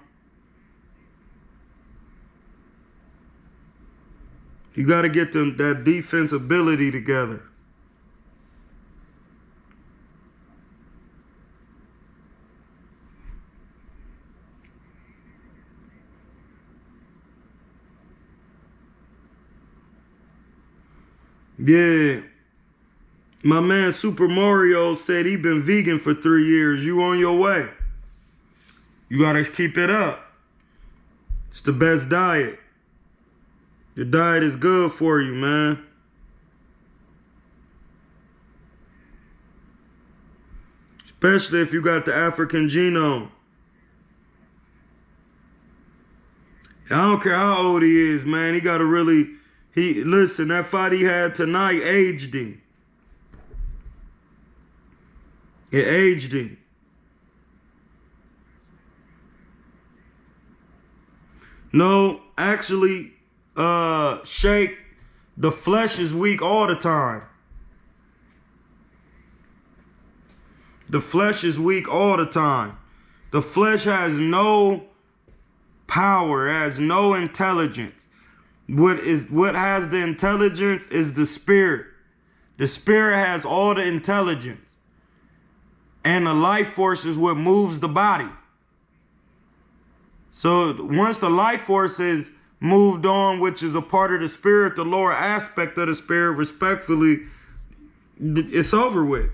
You got to get that defense ability together. Yeah. My man Super Mario said he been vegan for 3 years. You on your way. You got to keep it up. It's the best diet. Your diet is good for you, man. Especially if you got the African genome. I don't care how old he is, man. He got to really... Listen, that fight he had tonight aged him. It aged him. No, actually... Shake, the flesh is weak all the time. The flesh is weak all the time. The flesh has no power, has no intelligence. What has the intelligence is the spirit. The spirit has all the intelligence. And the life force is what moves the body. So once the life force is moved on, which is a part of the spirit, the lower aspect of the spirit, respectfully, it's over with.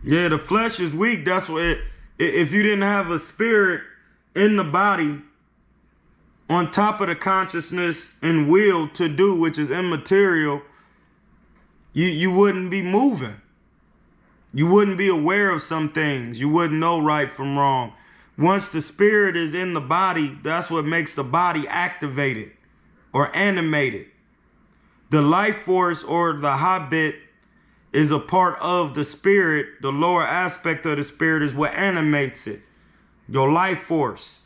Yeah, the flesh is weak. That's what if you didn't have a spirit in the body on top of the consciousness and will to do, which is immaterial, you wouldn't be moving. You wouldn't be aware of some things. You wouldn't know right from wrong. Once the spirit is in the body, that's what makes the body activated or animated. The life force or the habit is a part of the spirit. The lower aspect of the spirit is what animates it. Your life force.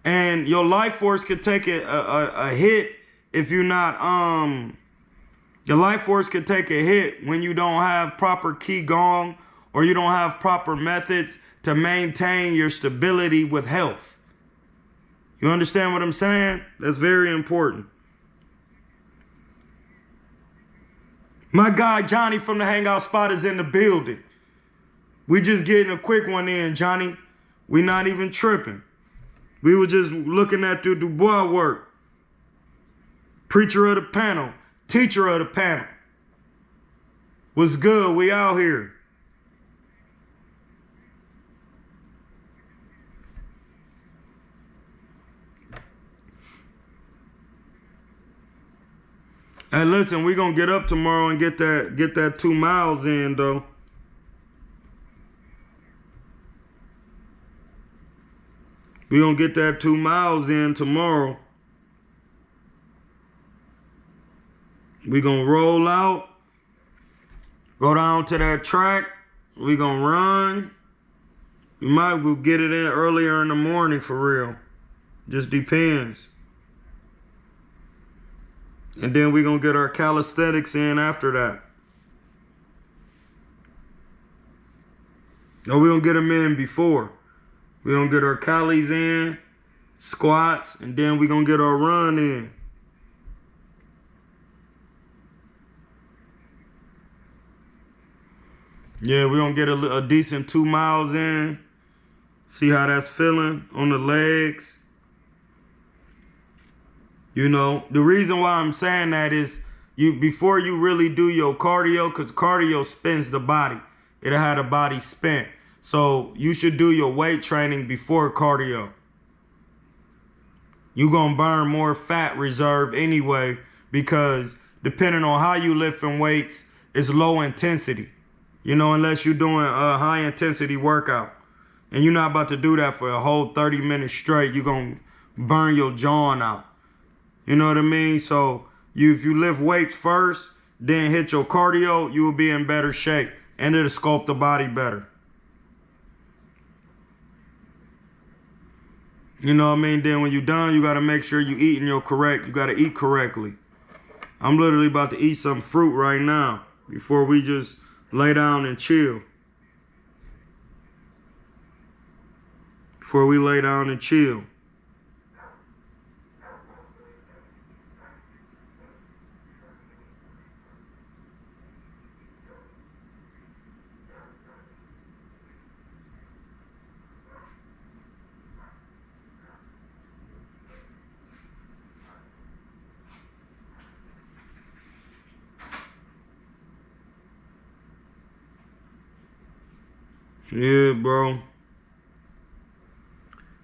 And your life force could take a hit if you're not, your life force could take a hit when you don't have proper qigong or you don't have proper methods to maintain your stability with health. You understand what I'm saying? That's very important. My guy Johnny from the Hangout Spot is in the building. We just getting a quick one in, Johnny. We not even tripping. We were just looking at the DUES work. Preacher of the panel. Teacher of the panel. What's good? We out here. Hey, listen, we're gonna get up tomorrow and get that 2 miles in, though. We're gonna get that 2 miles in tomorrow. We're gonna roll out, go down to that track. We're gonna run. We might will get it in earlier in the morning for real. Just depends. And then we're going to get our calisthenics in after that. No, we're going to get them in before. We're going to get our calis in, squats, and then we're going to get our run in. Yeah, we're going to get a decent 2 miles in. See how that's feeling on the legs. You know, the reason why I'm saying that is before you really do your cardio, because cardio spins the body. It'll have the body spent. So you should do your weight training before cardio. You're going to burn more fat reserve anyway, because depending on how you lifting weights, it's low intensity. You know, unless you're doing a high intensity workout. And you're not about to do that for a whole 30 minutes straight. You're going to burn your jaw out. You know what I mean? So if you lift weights first, then hit your cardio, you will be in better shape. And it'll sculpt the body better. You know what I mean? Then when you're done, you got to make sure you're eating you got to eat correctly. I'm literally about to eat some fruit right now before we just lay down and chill. Before we lay down and chill. Yeah, bro.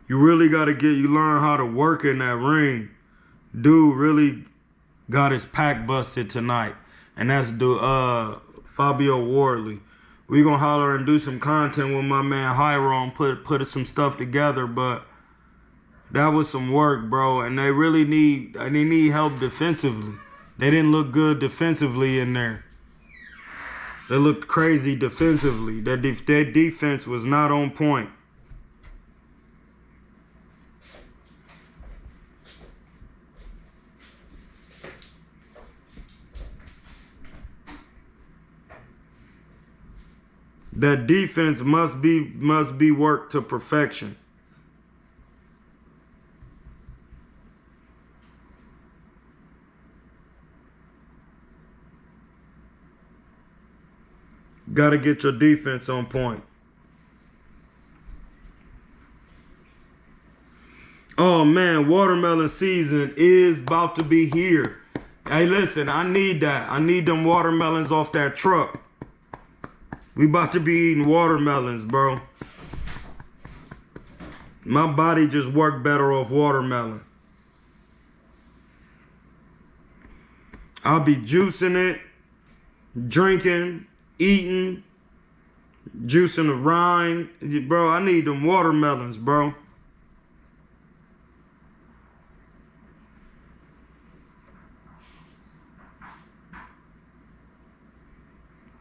You really got to learn how to work in that ring. Dude really got his pack busted tonight. And that's Fabio Wardley. We gonna holler and do some content with my man Hiram, put some stuff together, but that was some work, bro. And they really need help defensively. They didn't look good defensively in there. They looked crazy defensively. Their defense was not on point. That defense must be worked to perfection. Got to get your defense on point. Oh man, watermelon season is about to be here. Hey, listen, I need that. I need them watermelons off that truck. We about to be eating watermelons, bro. My body just worked better off watermelon. I'll be juicing it, drinking, eating, juicing the rind. Bro, I need them watermelons, bro.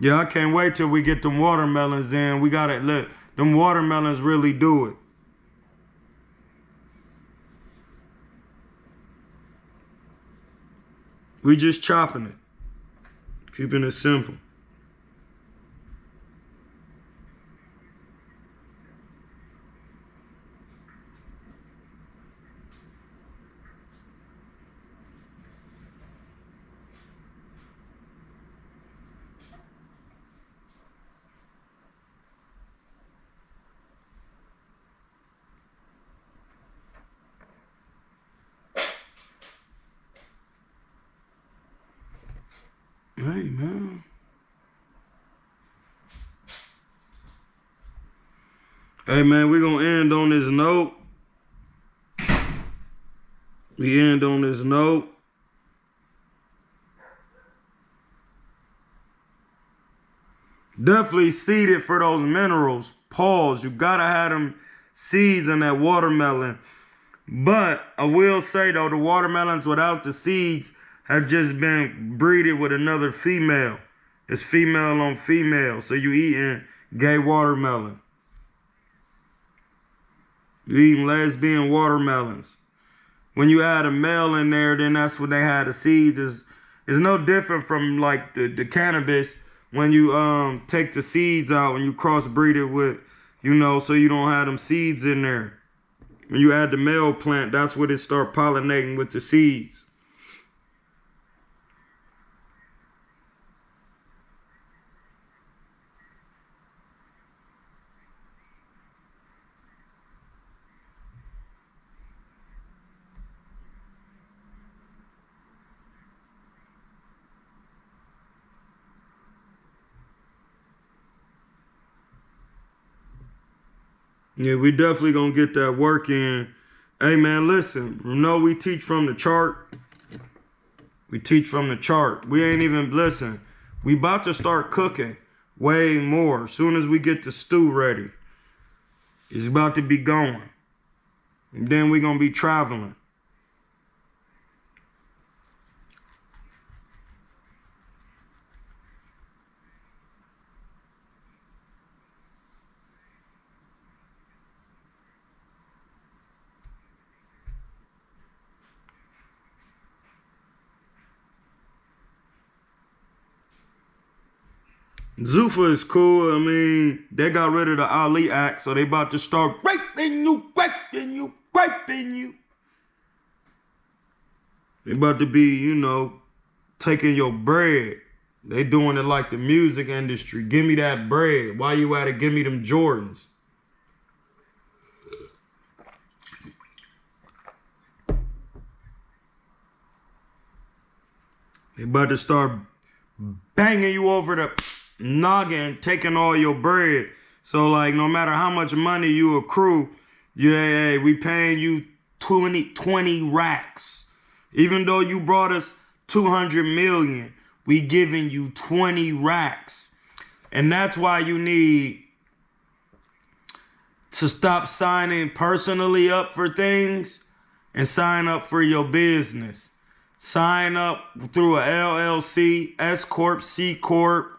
Yeah, I can't wait till we get them watermelons in. We gotta let them watermelons really do it. We just chopping it. Keeping it simple. Hey, man. Hey, man, we're going to end on this note. We end on this note. Definitely seeded for those minerals. Pause. You got to have them seeds in that watermelon. But I will say, though, the watermelons without the seeds have just been breeded with another female. It's female on female. So you eating gay watermelon. You eating lesbian watermelons. When you add a male in there, then that's when they had the seeds. It's no different from like the cannabis when you take the seeds out and you crossbreed it with, you know, so you don't have them seeds in there. When you add the male plant, that's when it start pollinating with the seeds. Yeah, we definitely gonna get that work in. Hey man, listen, you know we teach from the chart. We teach from the chart. We ain't even, listen, we about to start cooking way more. As soon as we get the stew ready, it's about to be going. And then we gonna be traveling. Zuffa is cool. I mean, they got rid of the Ali Act, so they about to start raping you, raping you, raping you. They about to be, you know, taking your bread. They doing it like the music industry. Give me that bread. Why you at it? Give me them Jordans. They about to start banging you over the noggin, taking all your bread. So like no matter how much money you accrue, hey, we paying you 20 racks. Even though you brought us 200 million, we giving you 20 racks. And that's why you need to stop signing personally up for things and sign up for your business. Sign up through a LLC, S Corp, C Corp,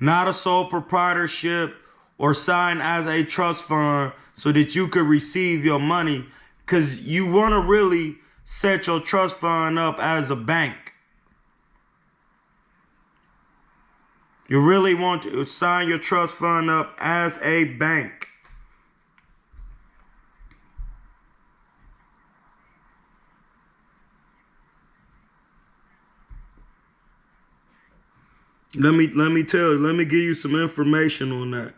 not a sole proprietorship, or sign as a trust fund so that you could receive your money, because you want to really set your trust fund up as a bank. You really want to sign your trust fund up as a bank. Let me give you some information on that.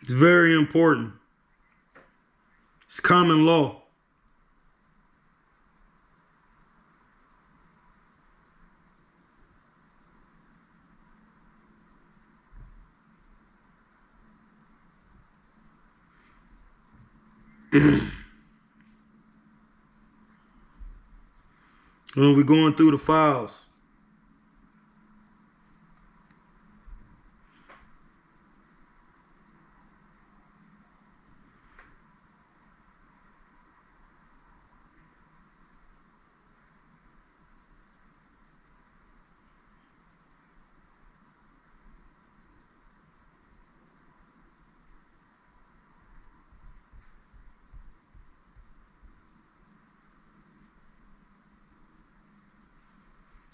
It's very important. It's common law. When we're going through the files.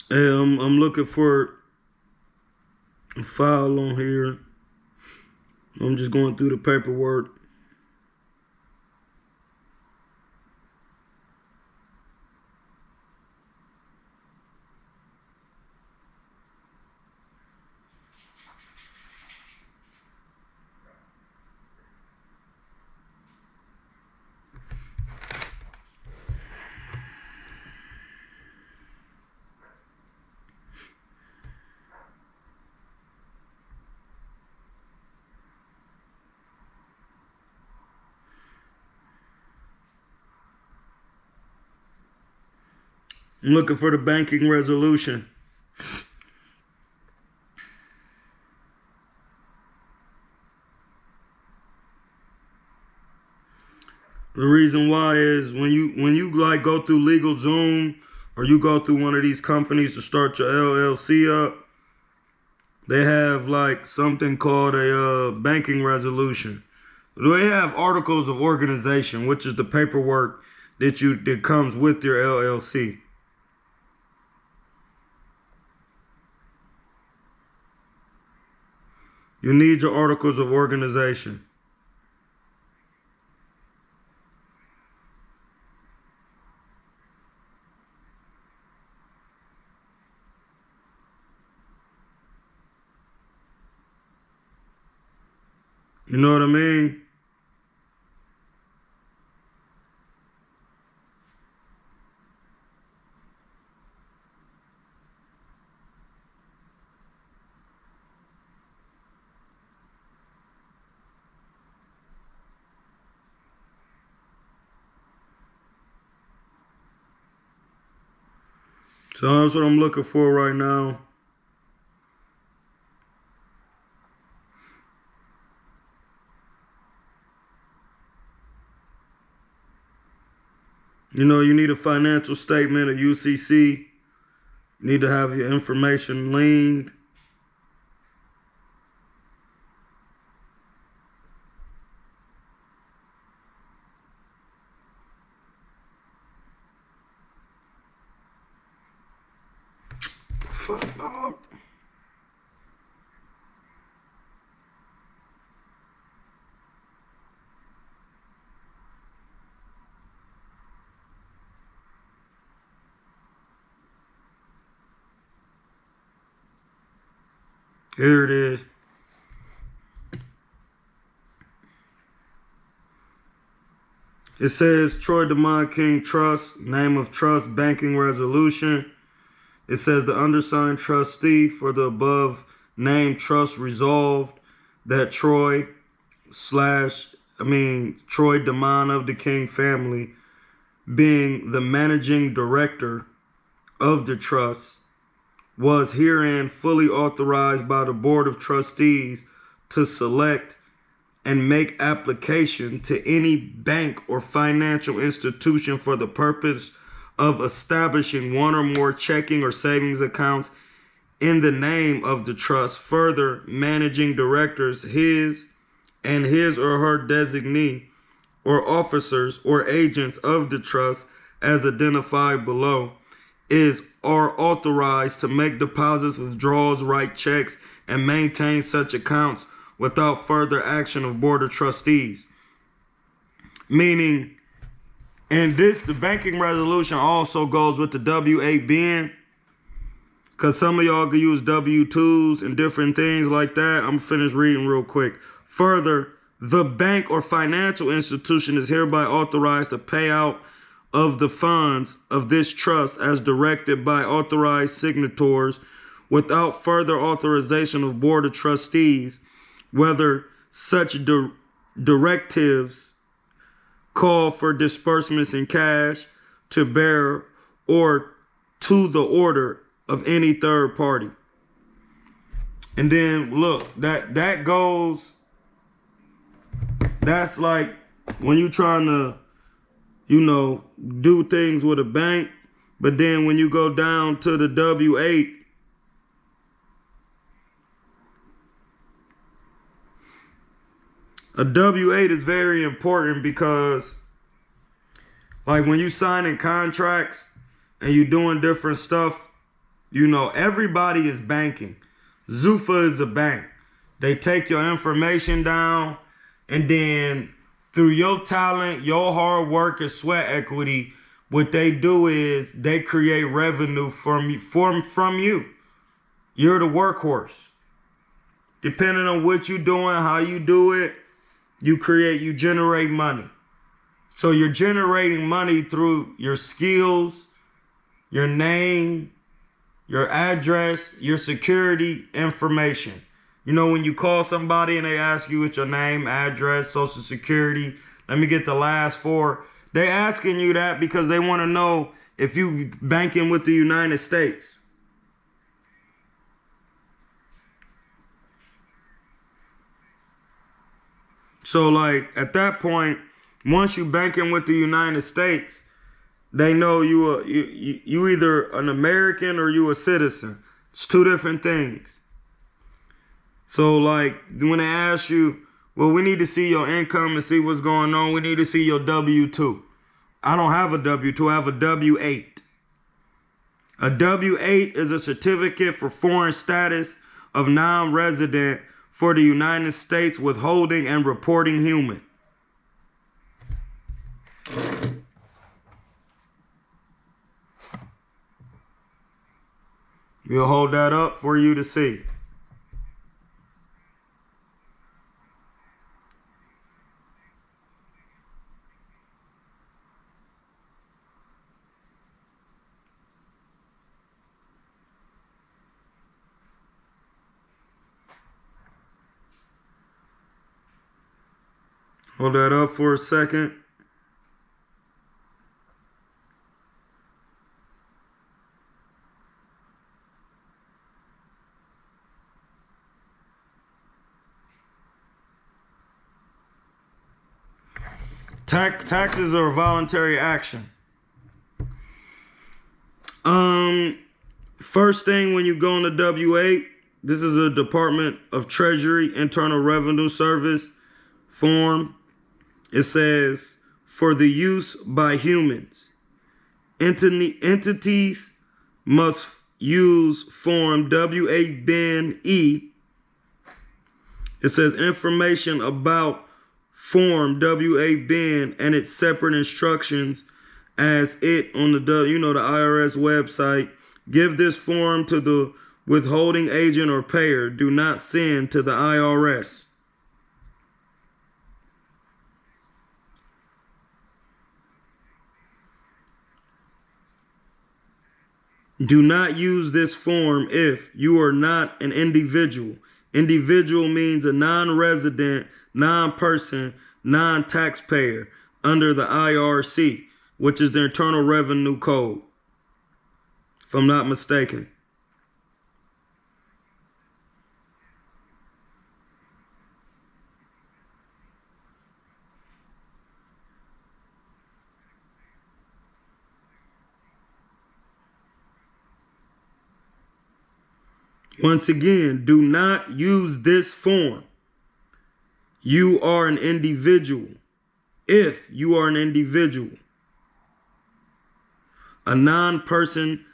Hey, I'm looking for a file on here. I'm just going through the paperwork. I'm looking for the banking resolution. The reason why is when you like go through LegalZoom or you go through one of these companies to start your LLC up, they have like something called a banking resolution. They have articles of organization, which is the paperwork that comes with your LLC. You need your articles of organization. You know what I mean? So that's what I'm looking for right now. You know, you need a financial statement, a UCC. You need to have your information leaned. Fuck up. Here it is. It says Troy DeMond King Trust, name of trust, banking resolution. It says the undersigned trustee for the above named trust resolved that Troy DeMond of the King family, being the managing director of the trust, was herein fully authorized by the Board of Trustees to select and make application to any bank or financial institution for the purpose of establishing one or more checking or savings accounts in the name of the trust. Further, managing directors, his or her designee or officers or agents of the trust as identified below are authorized to make deposits, withdrawals, write checks, and maintain such accounts without further action of Board of Trustees. Meaning, and the banking resolution also goes with the W-8BN, because some of y'all can use W-2s and different things like that. I'm finished reading real quick. Further, the bank or financial institution is hereby authorized to pay out of the funds of this trust as directed by authorized signatories without further authorization of Board of Trustees, whether such directives call for disbursements in cash to bearer or to the order of any third party. And then look, that goes, that's like when you're trying to, you know, do things with a bank, but then when you go down to the W8, a W8 is very important because like when you signing contracts and you doing different stuff, you know, everybody is banking. Zuffa is a bank. They take your information down, and then through your talent, your hard work and sweat equity, what they do is they create revenue from you. You're the workhorse. Depending on what you're doing, how you do it, you generate money. So you're generating money through your skills, your name, your address, your security information. You know, when you call somebody and they ask you what's your name, address, social security, let me get the last four. They asking you that because they want to know if you banking with the United States. So like at that point, once you banking with the United States, they know you either an American or you a citizen. It's two different things. So like when they ask you, well, we need to see your income and see what's going on. We need to see your W-2. I don't have a W-2. I have a W-8. A W-8 is a certificate for foreign status of non-resident for the United States withholding and reporting human. We'll hold that up for you to see. Hold that up for a second. Taxes are a voluntary action. First thing when you go on the W-8, this is a Department of Treasury Internal Revenue Service form. It says, for the use by humans, entities must use form W-8 bin E. It says information about form W-8 bin and its separate instructions as it on the IRS website. Give this form to the withholding agent or payer. Do not send to the IRS. Do not use this form if you are not an individual. Individual means a non-resident, non-person, non-taxpayer under the IRC, which is the Internal Revenue Code, if I'm not mistaken. Once again, do not use this form. You are an individual. If you are an individual, a non-person,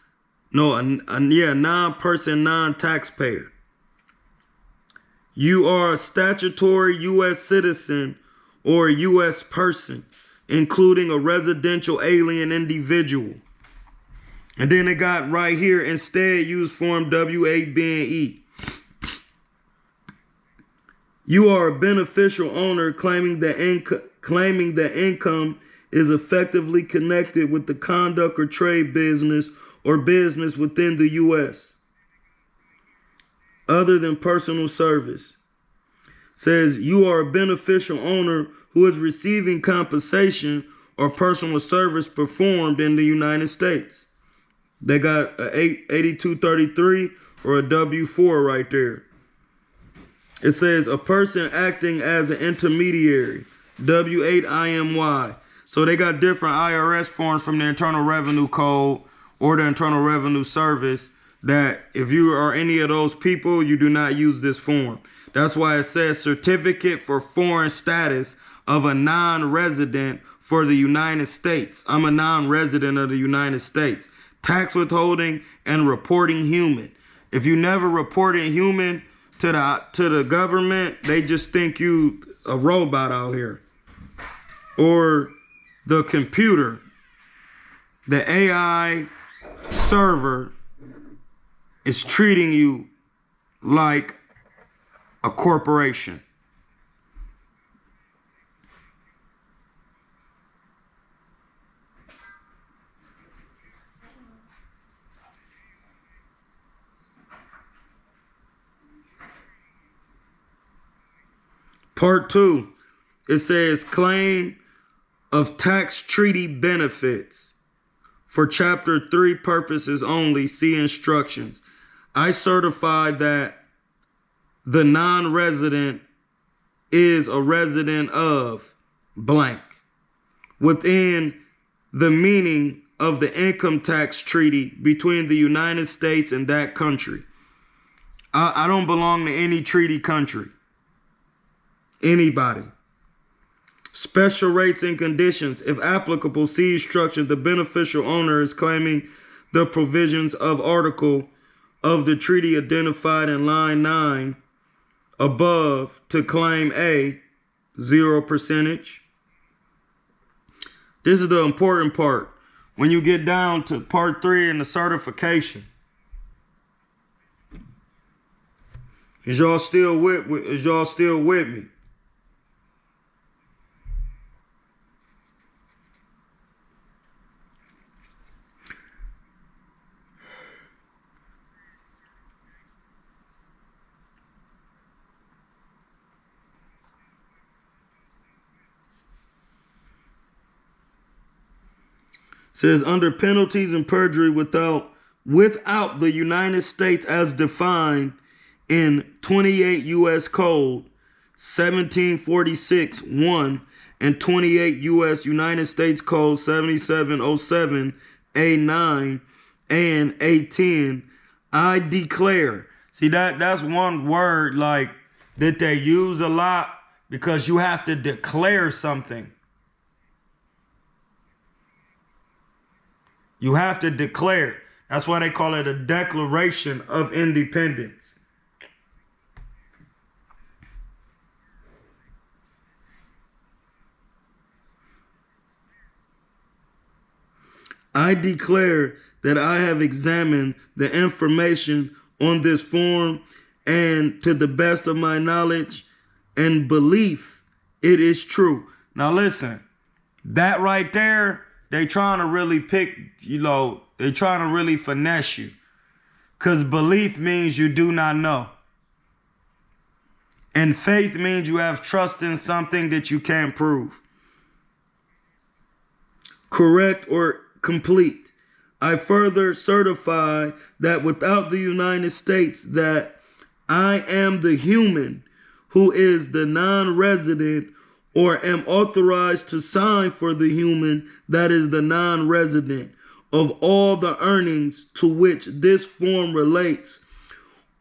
non-person, non-taxpayer. You are a statutory U.S. citizen or a U.S. person, including a residential alien individual. And then it got right here, instead use form W-8 bin E. You are a beneficial owner claiming that income is effectively connected with the conduct or trade business or business within the U.S. other than personal service. Says you are a beneficial owner who is receiving compensation or personal service performed in the United States. They got a 8233 or a W4 right there. It says a person acting as an intermediary, W8IMY. So they got different IRS forms from the Internal Revenue Code or the Internal Revenue Service that if you are any of those people, you do not use this form. That's why it says certificate for foreign status of a non-resident for the United States. I'm a non-resident of the United States. Tax withholding and reporting human. If you never reported human to the government, they just think you a robot out here. Or the computer, the AI server is treating you like a corporation. Part 2, it says claim of tax treaty benefits. For Chapter 3 purposes only, see instructions. I certify that the non-resident is a resident of blank within the meaning of the income tax treaty between the United States and that country. I don't belong to any treaty country. Anybody. Special rates and conditions. If applicable, see instructions. The beneficial owner is claiming the provisions of article of the treaty identified in line 9 above to claim A, 0%. This is the important part. When you get down to part 3 in the certification. Is y'all still with me? Says under penalties and perjury without the United States as defined in 28 U.S. Code 1746-1 and 28 U.S. United States Code 7707 A9 and A10, I declare. See, that's one word like that they use a lot because you have to declare something. You have to declare. That's why they call it a Declaration of Independence. I declare that I have examined the information on this form and to the best of my knowledge and belief, it is true. Now listen, that right there, they trying to really they trying to really finesse you. Because belief means you do not know. And faith means you have trust in something that you can't prove. Correct or complete. I further certify that without the United States that I am the human who is the non-resident or am authorized to sign for the human that is the non-resident of all the earnings to which this form relates,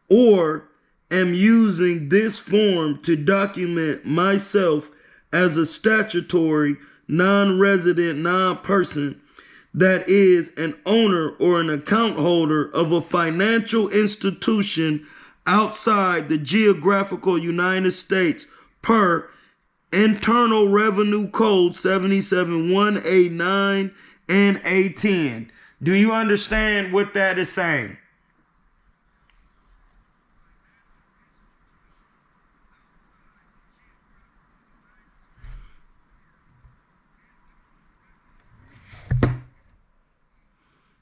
or am using this form to document myself as a statutory non-resident non-person that is an owner or an account holder of a financial institution outside the geographical United States per Internal Revenue Code 77-1A9 and A10. Do you understand what that is saying?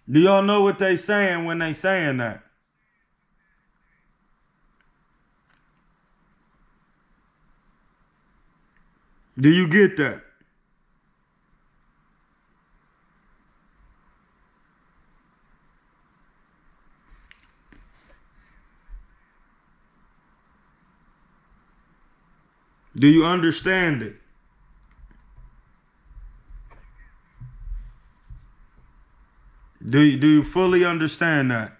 Do y'all know what they saying when they saying that? Do you get that? Do you understand it? Do you fully understand that?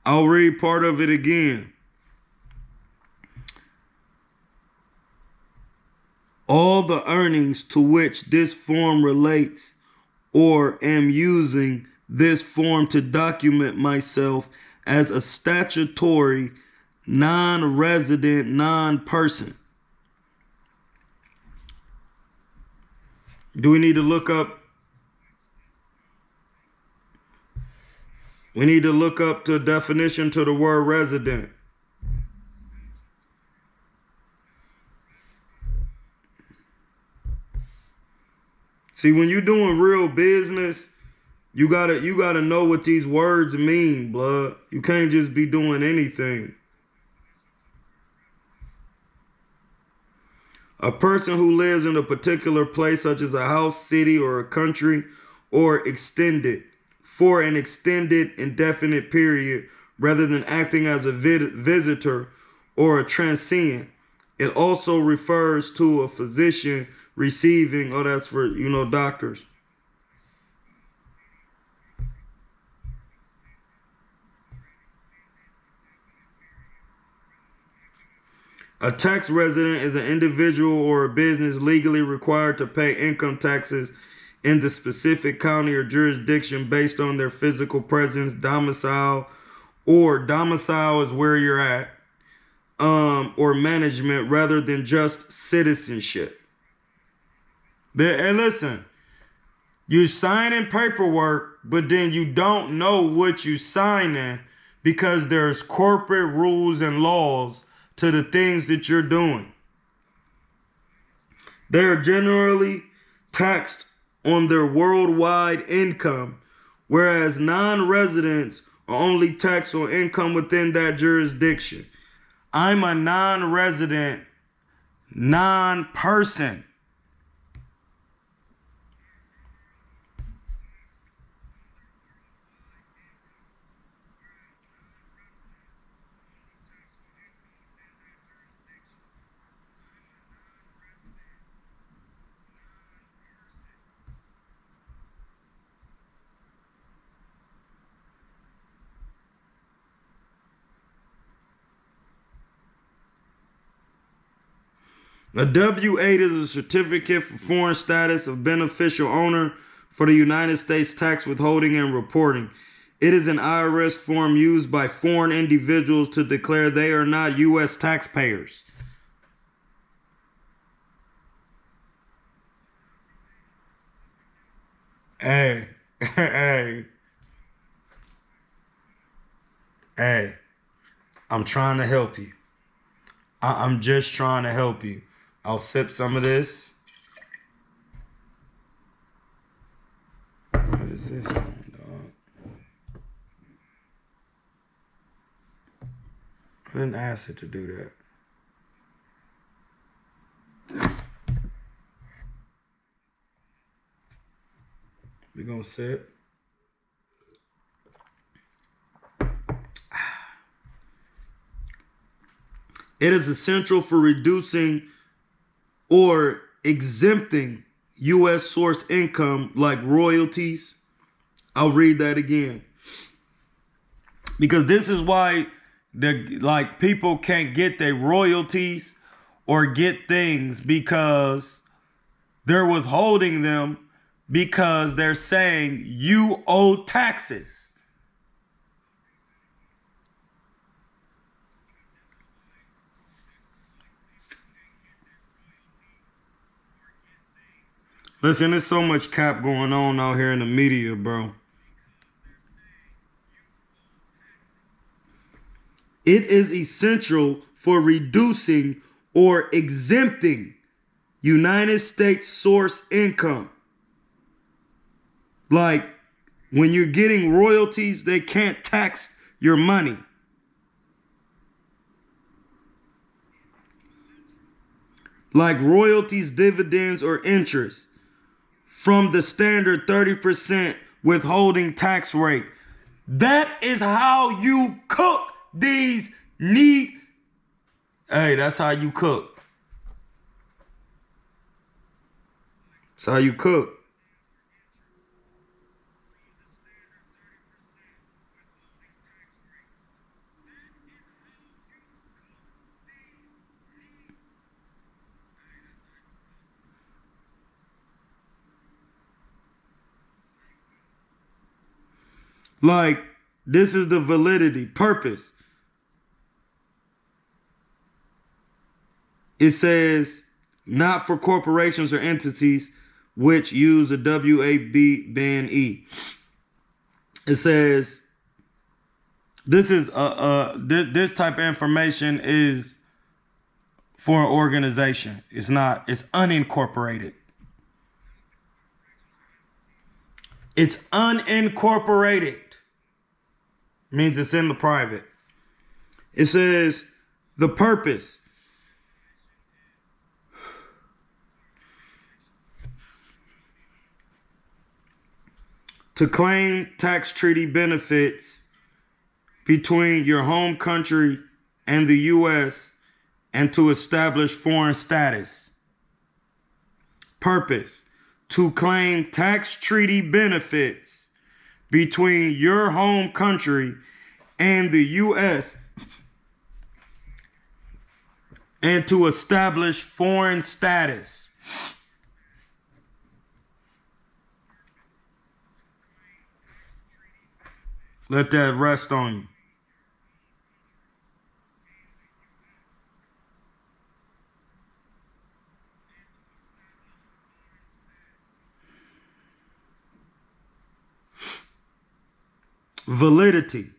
I'll read part of it again. All the earnings to which this form relates, or am using this form to document myself as a statutory, non-resident, non-person. Do we need to look up? We need to look up the definition to the word resident. See, when you're doing real business, you gotta know what these words mean, blood. You can't just be doing anything. A person who lives in a particular place, such as a house, city, or a country, or for an extended, indefinite period, rather than acting as a visitor or a transient. It also refers to a physician receiving, oh, that's for, doctors. A tax resident is an individual or a business legally required to pay income taxes in the specific county or jurisdiction based on their physical presence, domicile, or domicile is where you're at, or management, rather than just citizenship. And listen, you're signing paperwork, but then you don't know what you're signing because there's corporate rules and laws to the things that you're doing. They're generally taxed on their worldwide income, whereas non-residents are only taxed on income within that jurisdiction. I'm a non-resident, non-person. A W-8 is a certificate for foreign status of beneficial owner for the United States tax withholding and reporting. It is an IRS form used by foreign individuals to declare they are not U.S. taxpayers. Hey, I'm trying to help you. I'm just trying to help you. I'll sip some of this. What is this one, dog? I didn't ask it to do that. We're gonna sip. It is essential for reducing or exempting U.S. source income like royalties. I'll read that again. Because this is why people can't get their royalties or get things, because they're withholding them because they're saying you owe taxes. Listen, there's so much cap going on out here in the media, bro. It is essential for reducing or exempting United States source income. Like when you're getting royalties, they can't tax your money. Like royalties, dividends, or interest from the standard 30% withholding tax rate. That is how you cook these Hey, that's how you cook. That's how you cook. Like, this is the validity, purpose. It says, not for corporations or entities which use a WAB band E. It says, this is this type of information is for an organization. It's unincorporated. It's unincorporated. Means it's in the private. It says the purpose. To claim tax treaty benefits between your home country and the U.S. and to establish foreign status. Purpose. To claim tax treaty benefits between your home country and the U.S. and to establish foreign status. Let that rest on you. Validity.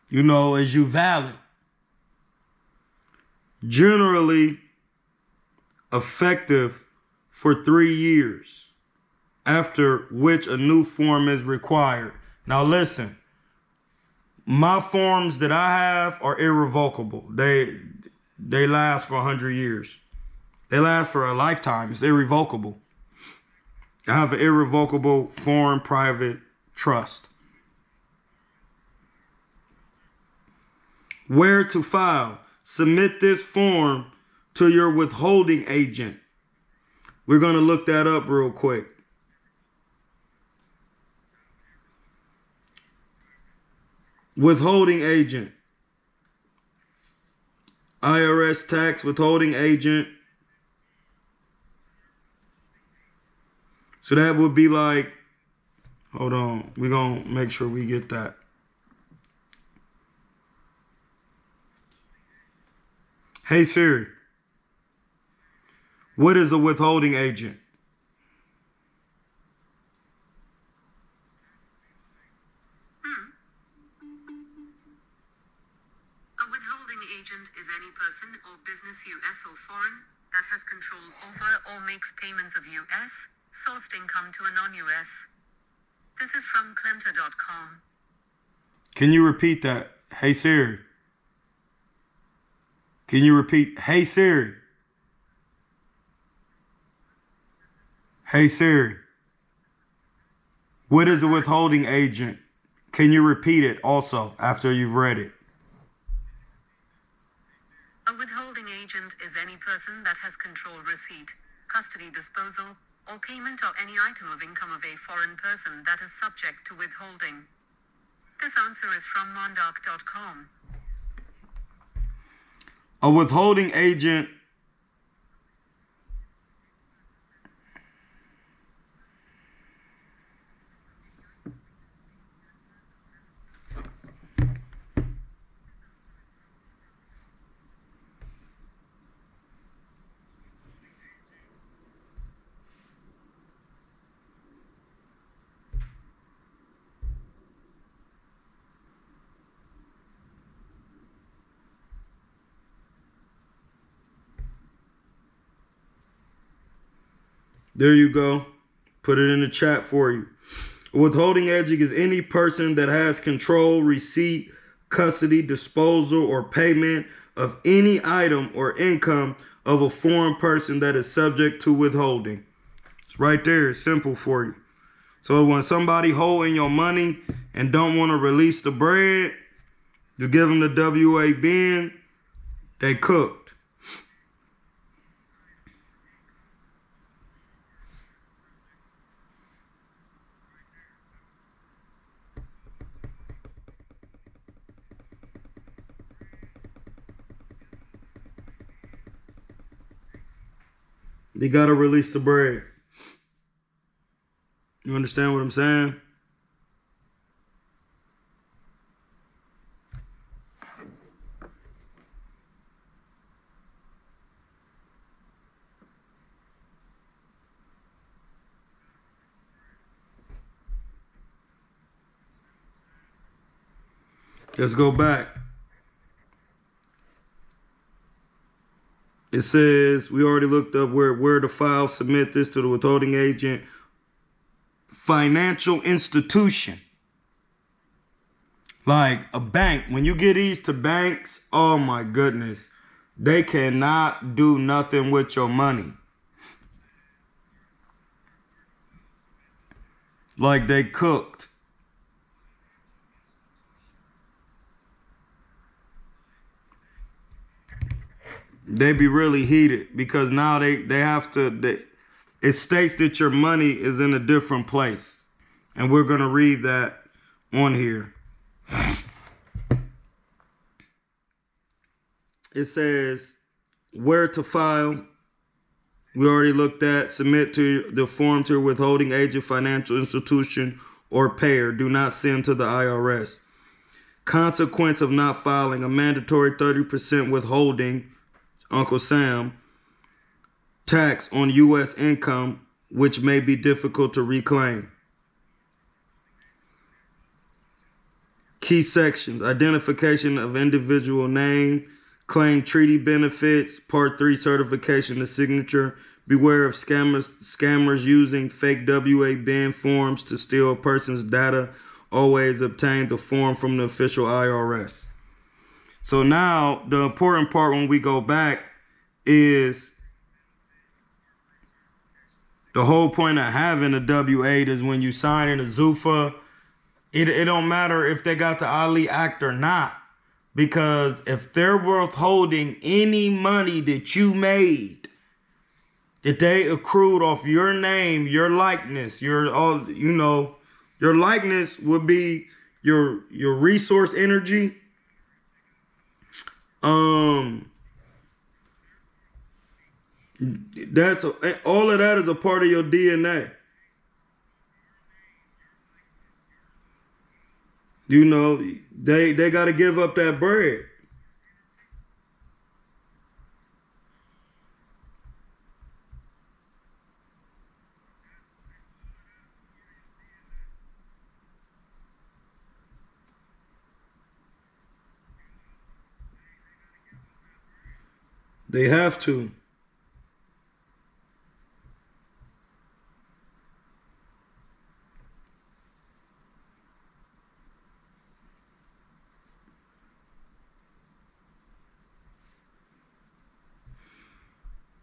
You know, is you valid? Generally effective for 3 years, after which a new form is required. Now listen, my forms that I have are irrevocable. They last for 100 years. They last for a lifetime. It's irrevocable. I have an irrevocable foreign private trust. Where to file? Submit this form to your withholding agent. We're going to look that up real quick. Withholding agent. IRS tax withholding agent. So that would be like, hold on, we're going to make sure we get that. Hey Siri, what is a withholding agent? A withholding agent is any person or business U.S. or foreign that has control over or makes payments of U.S. sourced income to a non-U.S. This is from Clemta.com. Can you repeat that? Hey Siri. Can you repeat? Hey Siri. Hey Siri. What is a withholding agent? Can you repeat it also after you've read it? A withholding agent is any person that has control, receipt, custody, disposal, or payment of any item of income of a foreign person that is subject to withholding. This answer is from Mondarch.com. A withholding agent There you go. Put it in the chat for you. A withholding agent is any person that has control, receipt, custody, disposal, or payment of any item or income of a foreign person that is subject to withholding. It's right there. It's simple for you. So when somebody holding your money and don't want to release the bread, you give them the WA they cooked. They got to release the bread. You understand what I'm saying? Let's go back. It says, we already looked up where to file, submit this to the withholding agent. Financial institution. Like a bank. When you get these to banks, oh my goodness. They cannot do nothing with your money. Like they cooked. They be really heated because now they have to, it states that your money is in a different place. And we're going to read that on here. It says where to file. We already looked at. Submit to the form to your withholding agent, financial institution, or payer. Do not send to the IRS. Consequence of not filing: a mandatory 30% withholding, Uncle Sam, tax on U.S. income, which may be difficult to reclaim. Key sections: identification of individual name, claim treaty benefits, Part 3 certification and signature. Beware of scammers using fake WA-BIN forms to steal a person's data. Always obtain the form from the official IRS. So now the important part when we go back is the whole point of having a W-8 is when you sign in a ZUFA, it don't matter if they got the Ali Act or not. Because if they're withholding any money that you made, that they accrued off your name, your likeness, your likeness would be your resource energy. That's all of that is a part of your DNA. You know, they got to give up that bread. They have to.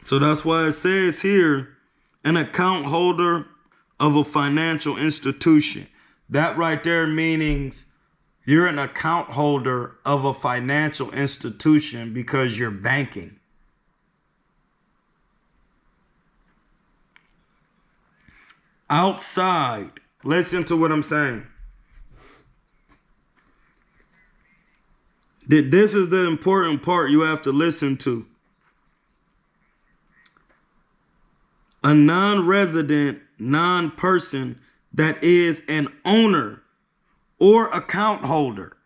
So that's why it says here, an account holder of a financial institution. That right there means you're an account holder of a financial institution because you're banking. Outside, listen to what I'm saying. This is the important part you have to listen to. A non-resident, non-person that is an owner or account holder,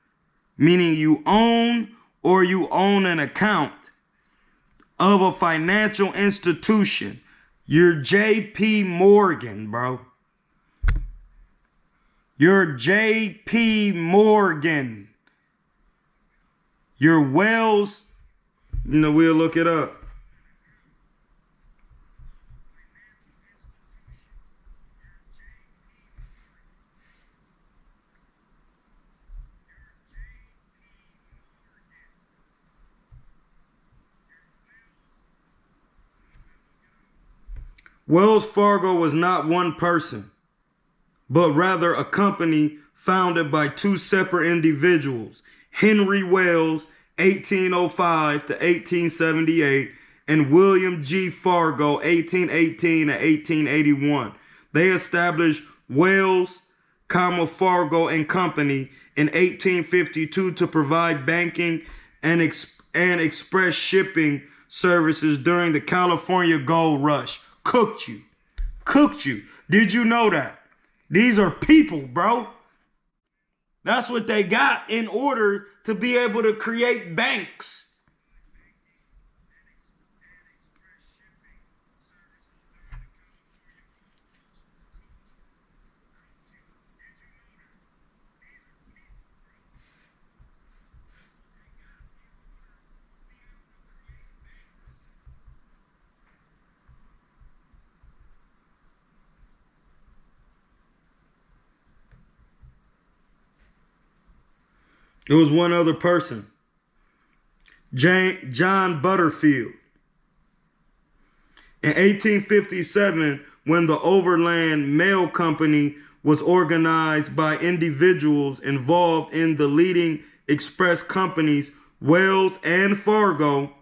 meaning you own or you own an account of a financial institution. You're JP Morgan, bro. You're JP Morgan. You're Wells. We'll look it up. Wells Fargo was not one person, but rather a company founded by two separate individuals, Henry Wells, 1805 to 1878, and William G. Fargo, 1818 to 1881. They established Wells, Fargo and Company in 1852 to provide banking and express shipping services during the California Gold Rush. Cooked you. Did you know that? These are people, bro. That's what they got in order to be able to create banks. It was one other person, John Butterfield. In 1857, when the Overland Mail Company was organized by individuals involved in the leading express companies, Wells and Fargo,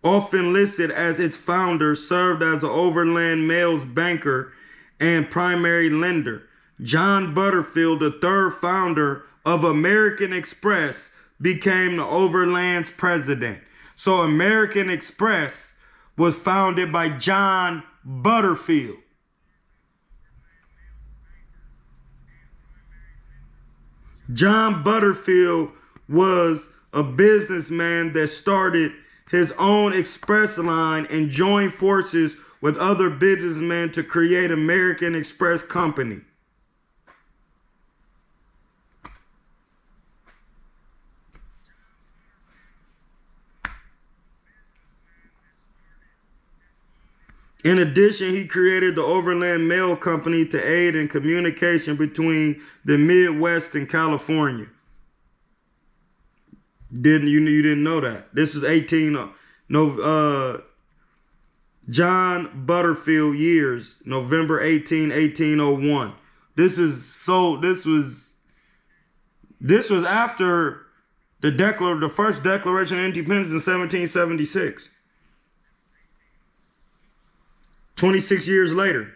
often listed as its founder, served as the Overland Mail's banker and primary lender. John Butterfield, the third founder of American Express, became the Overland's president. So American Express was founded by John Butterfield. John Butterfield was a businessman that started his own express line and joined forces with other businessmen to create American Express Company. In addition, he created the Overland Mail Company to aid in communication between the Midwest and California. You didn't know that? This is John Butterfield years, November 18, 1801. This was after the first Declaration of Independence in 1776. 26 years later.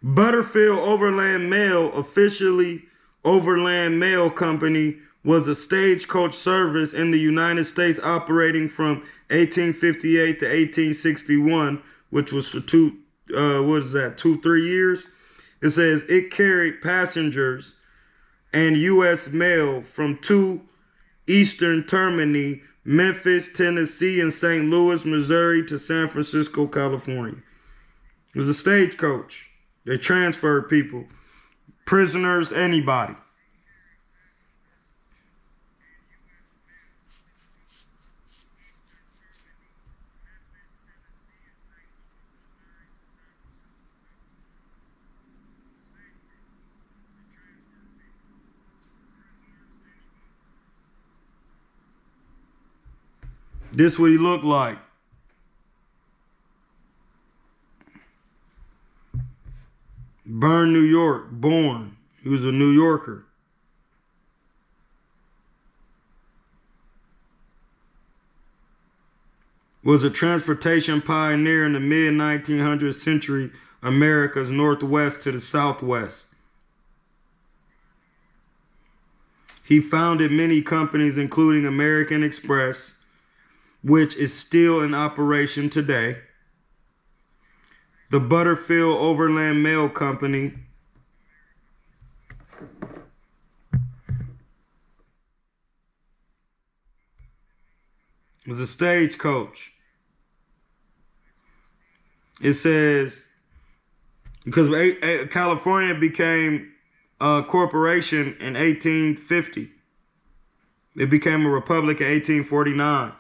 Butterfield Overland Mail, officially Overland Mail Company, was a stagecoach service in the United States operating from 1858 to 1861, which was for 3 years. It says it carried passengers and U.S. mail from two eastern termini, Memphis, Tennessee, and St. Louis, Missouri, to San Francisco, California. It was a stagecoach. They transferred people, prisoners, anybody. This what he looked like. Bern, New York, born. He was a New Yorker. Was a transportation pioneer in the mid-1900th century, America's Northwest to the Southwest. He founded many companies, including American Express, which is still in operation today, the Butterfield Overland Mail Company, was a stagecoach. It says, because California became a corporation in 1850. It became a republic in 1849.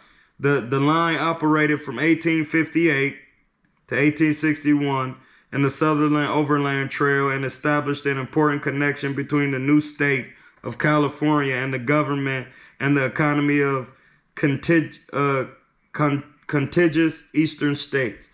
The line operated from 1858 to 1861 and the Sutherland Overland Trail, and established an important connection between the new state of California and the government and the economy of contiguous eastern states.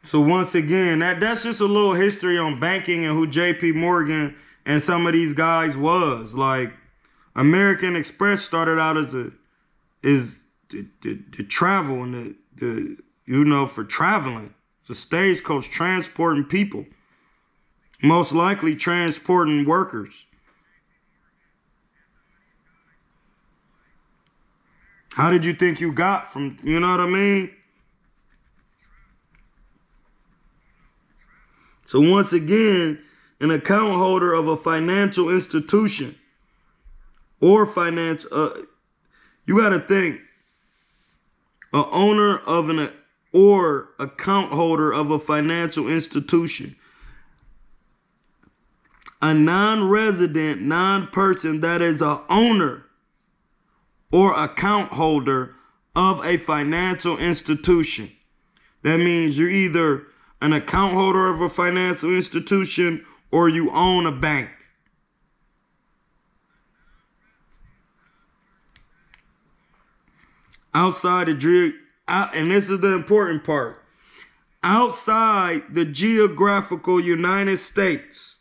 So once again, that's just a little history on banking and who J.P. Morgan and some of these guys was. Like, American Express started out as to travel and for traveling. It's a stagecoach transporting people, most likely transporting workers. How did you think you got from, you know what I mean? So once again, an account holder of a financial institution or you got to think, a owner of or account holder of a financial institution, a non-resident, non-person that is a owner or account holder of a financial institution. That means you're either an account holder of a financial institution or you own a bank. Outside and this is the important part, outside the geographical United States.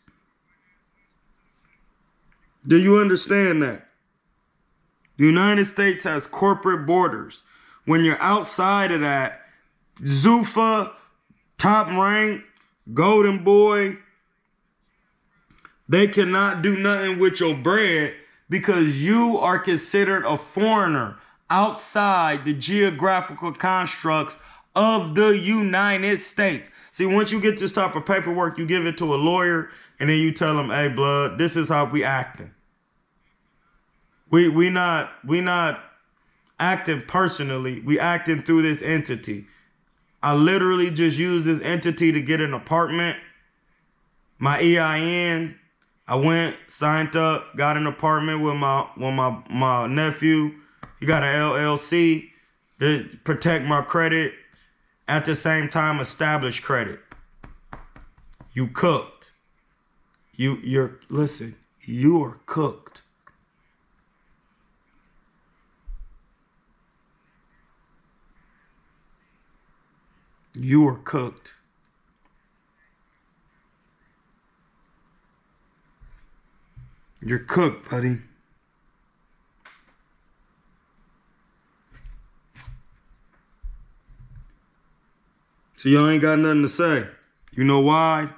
Do you understand that? The United States has corporate borders. When you're outside of that, Zuffa, Top Rank, Golden Boy, they cannot do nothing with your bread because you are considered a foreigner outside the geographical constructs of the United States. See, once you get this type of paperwork, you give it to a lawyer and then you tell them, hey, blood, this is how we acting. We not acting personally. We acting through this entity. I literally just used this entity to get an apartment. My EIN, I went, signed up, got an apartment with my nephew. He got an LLC to protect my credit. At the same time, establish credit. You cooked. Listen, you are cooked. You are cooked. You're cooked, buddy. So y'all ain't got nothing to say. You know why?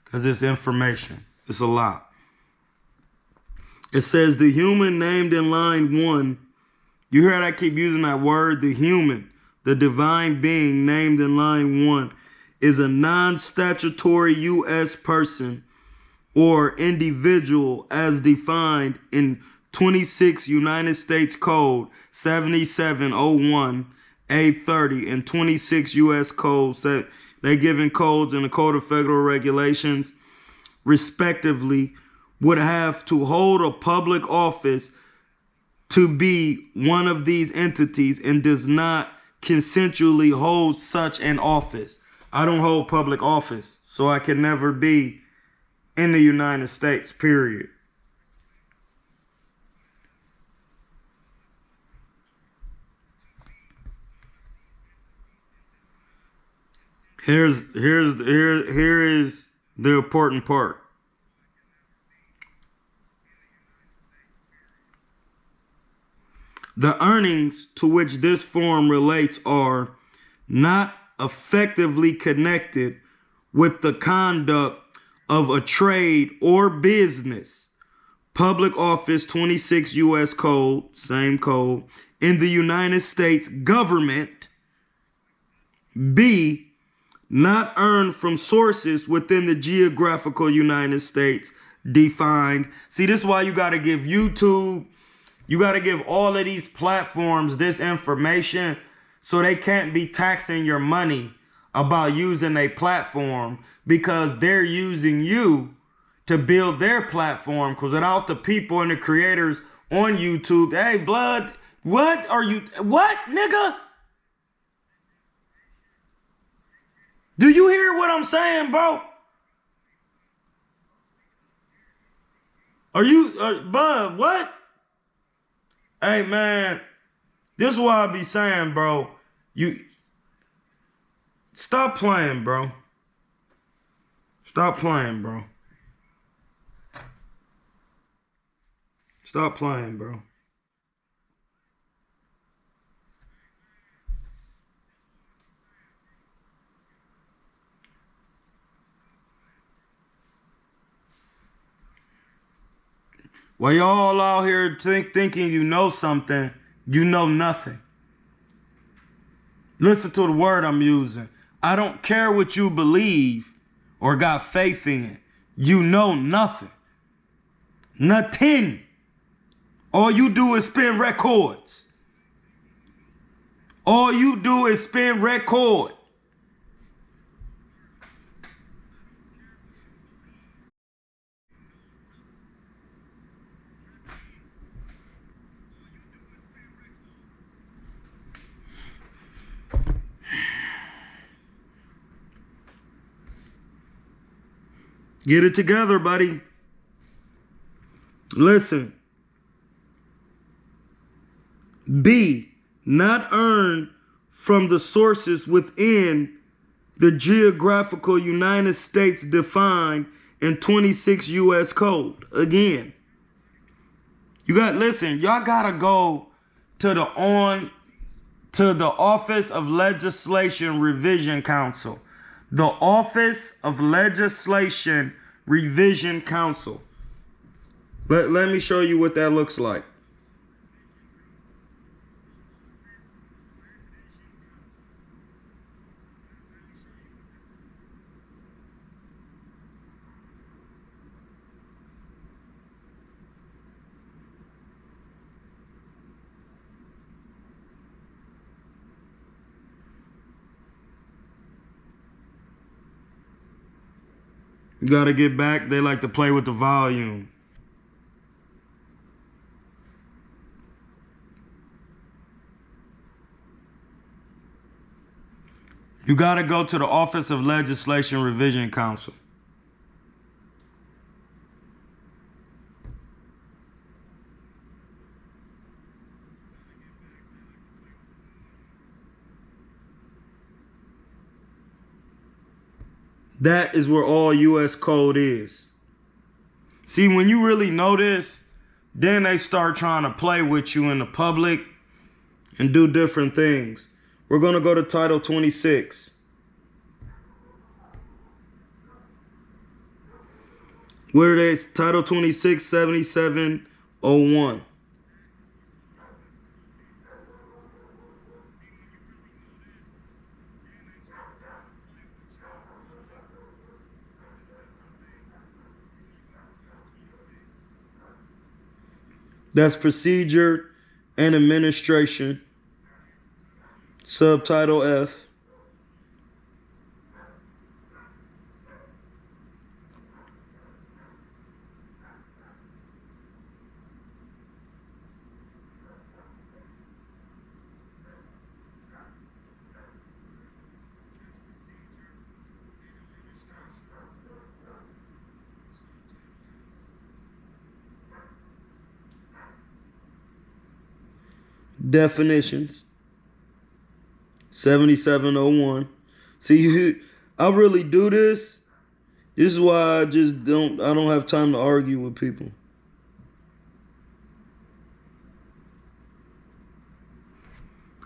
Because it's information. It's a lot. It says the human named in line 1. You heard I keep using that word, the human. The divine being named in line 1 is a non-statutory U.S. person or individual as defined in 26 United States Code 7701 A30 and 26 U.S. codes that they given codes in the Code of Federal Regulations, respectively, would have to hold a public office to be one of these entities and does not consensually hold such an office. I don't hold public office, so I can never be in the United States, period. Here is the important part. The earnings to which this form relates are not effectively connected with the conduct of a trade or business. Public office 26 U.S. Code, same code, in the United States government. B, not earned from sources within the geographical United States defined. See, this is why you got to give YouTube, you got to give all of these platforms this information so they can't be taxing your money about using a platform because they're using you to build their platform, because without the people and the creators on YouTube, hey, blood, what, nigga? Do you hear what I'm saying, bro? Bud, what? Hey, man, this is what I be saying, bro. You stop playing, bro. Stop playing, bro. Stop playing, bro. While y'all out here thinking you know something, you know nothing. Listen to the word I'm using. I don't care what you believe or got faith in. You know nothing. Nothing. All you do is spin records. All you do is spin record. Get it together, buddy. Listen. B, not earned from the sources within the geographical United States defined in 26 U.S. Code. Again, y'all gotta go to the Office of Legislation Revision Council. The Office of Legislation Revision Council. Let me show you what that looks like. You gotta get back. They like to play with the volume. You gotta go to the Office of Legislation Revision Council. That is where all U.S. code is. See, when you really know this, then they start trying to play with you in the public and do different things. We're going to go to Title 26. Where it is, Title 26, 7701. That's procedure and administration. Subtitle F. Definitions. 7701. See, I really do this. This is why I don't have time to argue with people.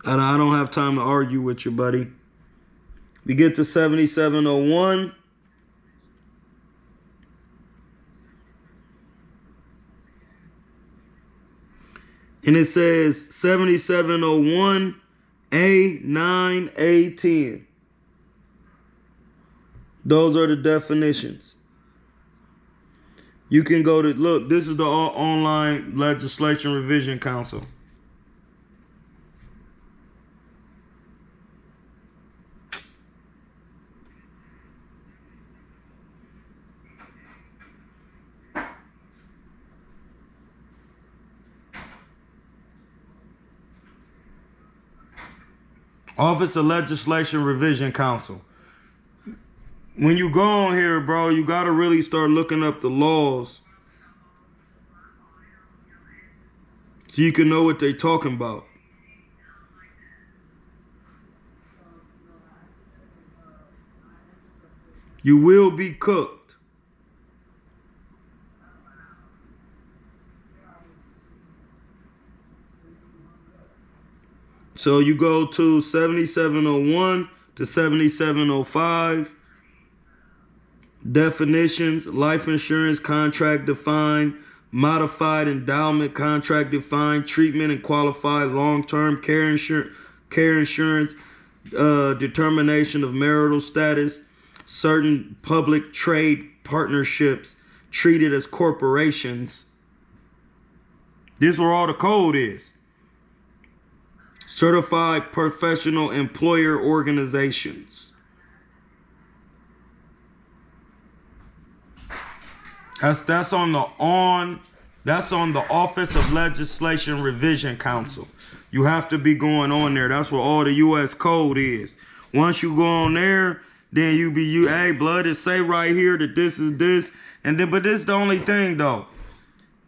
And I don't have time to argue with you, buddy. We get to 7701. And it says 7701 A9 A10. Those are the definitions. You can go to, look, this is the online Legislation Revision Council. Office of Legislation Revision Council. When you go on here, bro, you got to really start looking up the laws so you can know what they talking about. You will be cooked. So you go to 7701 to 7705. Definitions: life insurance contract defined, modified endowment contract defined, treatment and qualified long-term care insurance, determination of marital status, certain public trade partnerships treated as corporations. This is where all the code is. Certified professional employer organizations. That's on the Office of Legislation Revision Council. You have to be going on there. That's where all the U.S. code is. Once you go on there, then hey, blood, it say right here that this is this. And then, but this is the only thing though.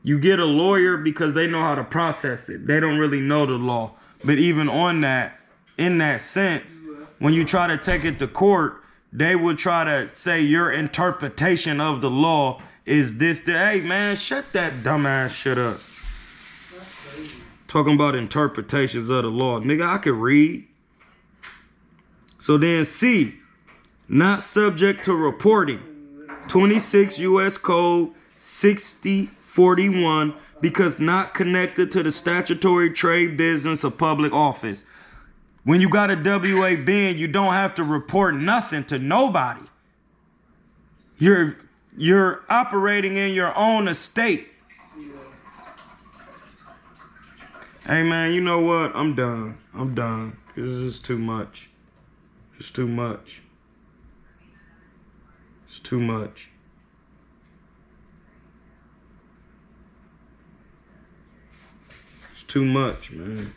You get a lawyer because they know how to process it. They don't really know the law. But even on that, in that sense, when you try to take it to court, they would try to say your interpretation of the law is this. Hey, man, shut that dumbass shit up. Talking about interpretations of the law. Nigga, I can read. So then C, not subject to reporting. 26 U.S. Code 6041, because not connected to the statutory trade business of public office. When you got a WA bin, you don't have to report nothing to nobody. You're operating in your own estate. Hey, man, you know what? I'm done. This is too much. It's too much. It's too much. It's too much, man.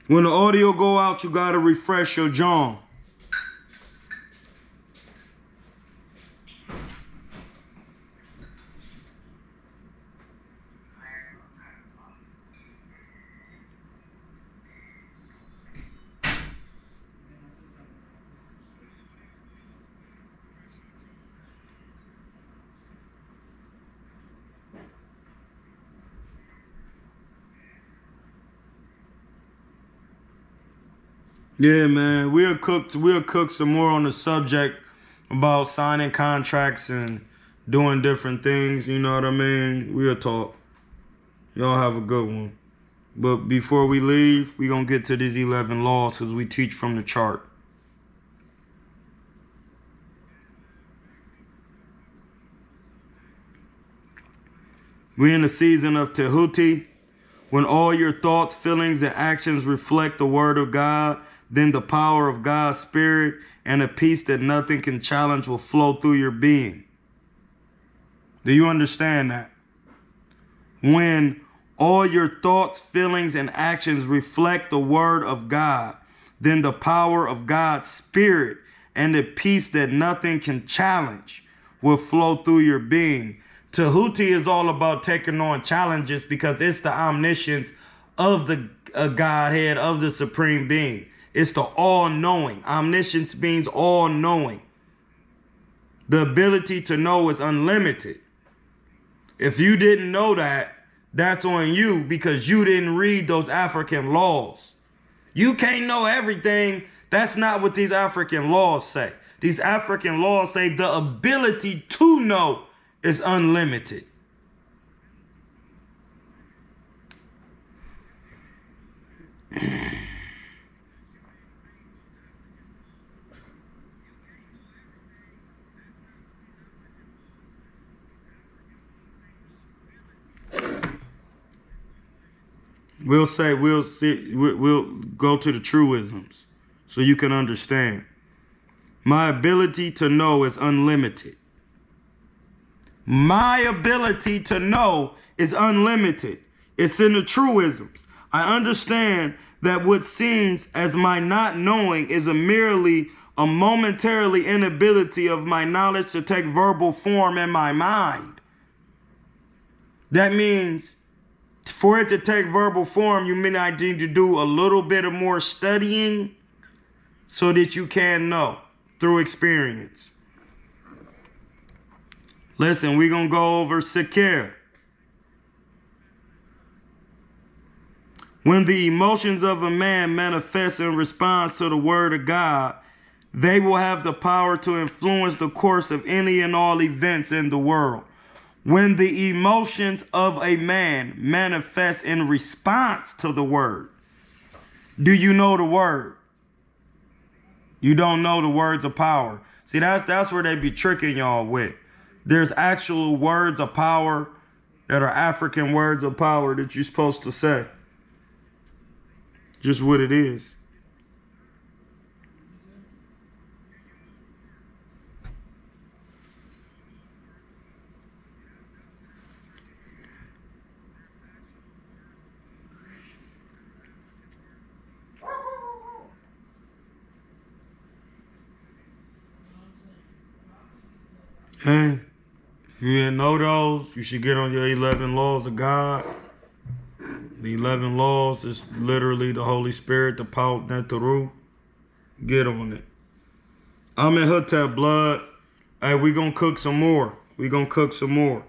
When the audio go out, you gotta refresh your jaw. Yeah, man, we'll cook some more on the subject about signing contracts and doing different things, you know what I mean? We'll talk. Y'all have a good one. But before we leave, we gonna get to these 11 laws because we teach from the chart. We're in the season of Tehuti, when all your thoughts, feelings, and actions reflect the word of God. Then the power of God's Spirit and a peace that nothing can challenge will flow through your being. Do you understand that? When all your thoughts, feelings, and actions reflect the word of God, then the power of God's Spirit and the peace that nothing can challenge will flow through your being. Tehuti is all about taking on challenges because it's the omniscience of the Godhead, of the Supreme Being. It's the all-knowing. Omniscience means all-knowing. The ability to know is unlimited. If you didn't know that, that's on you because you didn't read those African laws. You can't know everything. That's not what these African laws say. These African laws say the ability to know is unlimited. We'll go to the truisms so you can understand. My ability to know is unlimited. My ability to know is unlimited. It's in the truisms. I understand that what seems as my not knowing is merely a momentarily inability of my knowledge to take verbal form in my mind. That means for it to take verbal form, you may not need to do a little bit of more studying so that you can know through experience. Listen, we're going to go over Sekir. When the emotions of a man manifest in response to the word of God, they will have the power to influence the course of any and all events in the world. When the emotions of a man manifest in response to the word, do you know the word? You don't know the words of power. See, that's where they be tricking y'all with. There's actual words of power that are African words of power that you're supposed to say. Just what it is. Hey, if you didn't know those, you should get on your 11 laws of God. The 11 laws is literally the Holy Spirit, the Paut Netaru. Get on it. I'm in Hotep blood. Hey, we gonna cook some more. We gonna cook some more.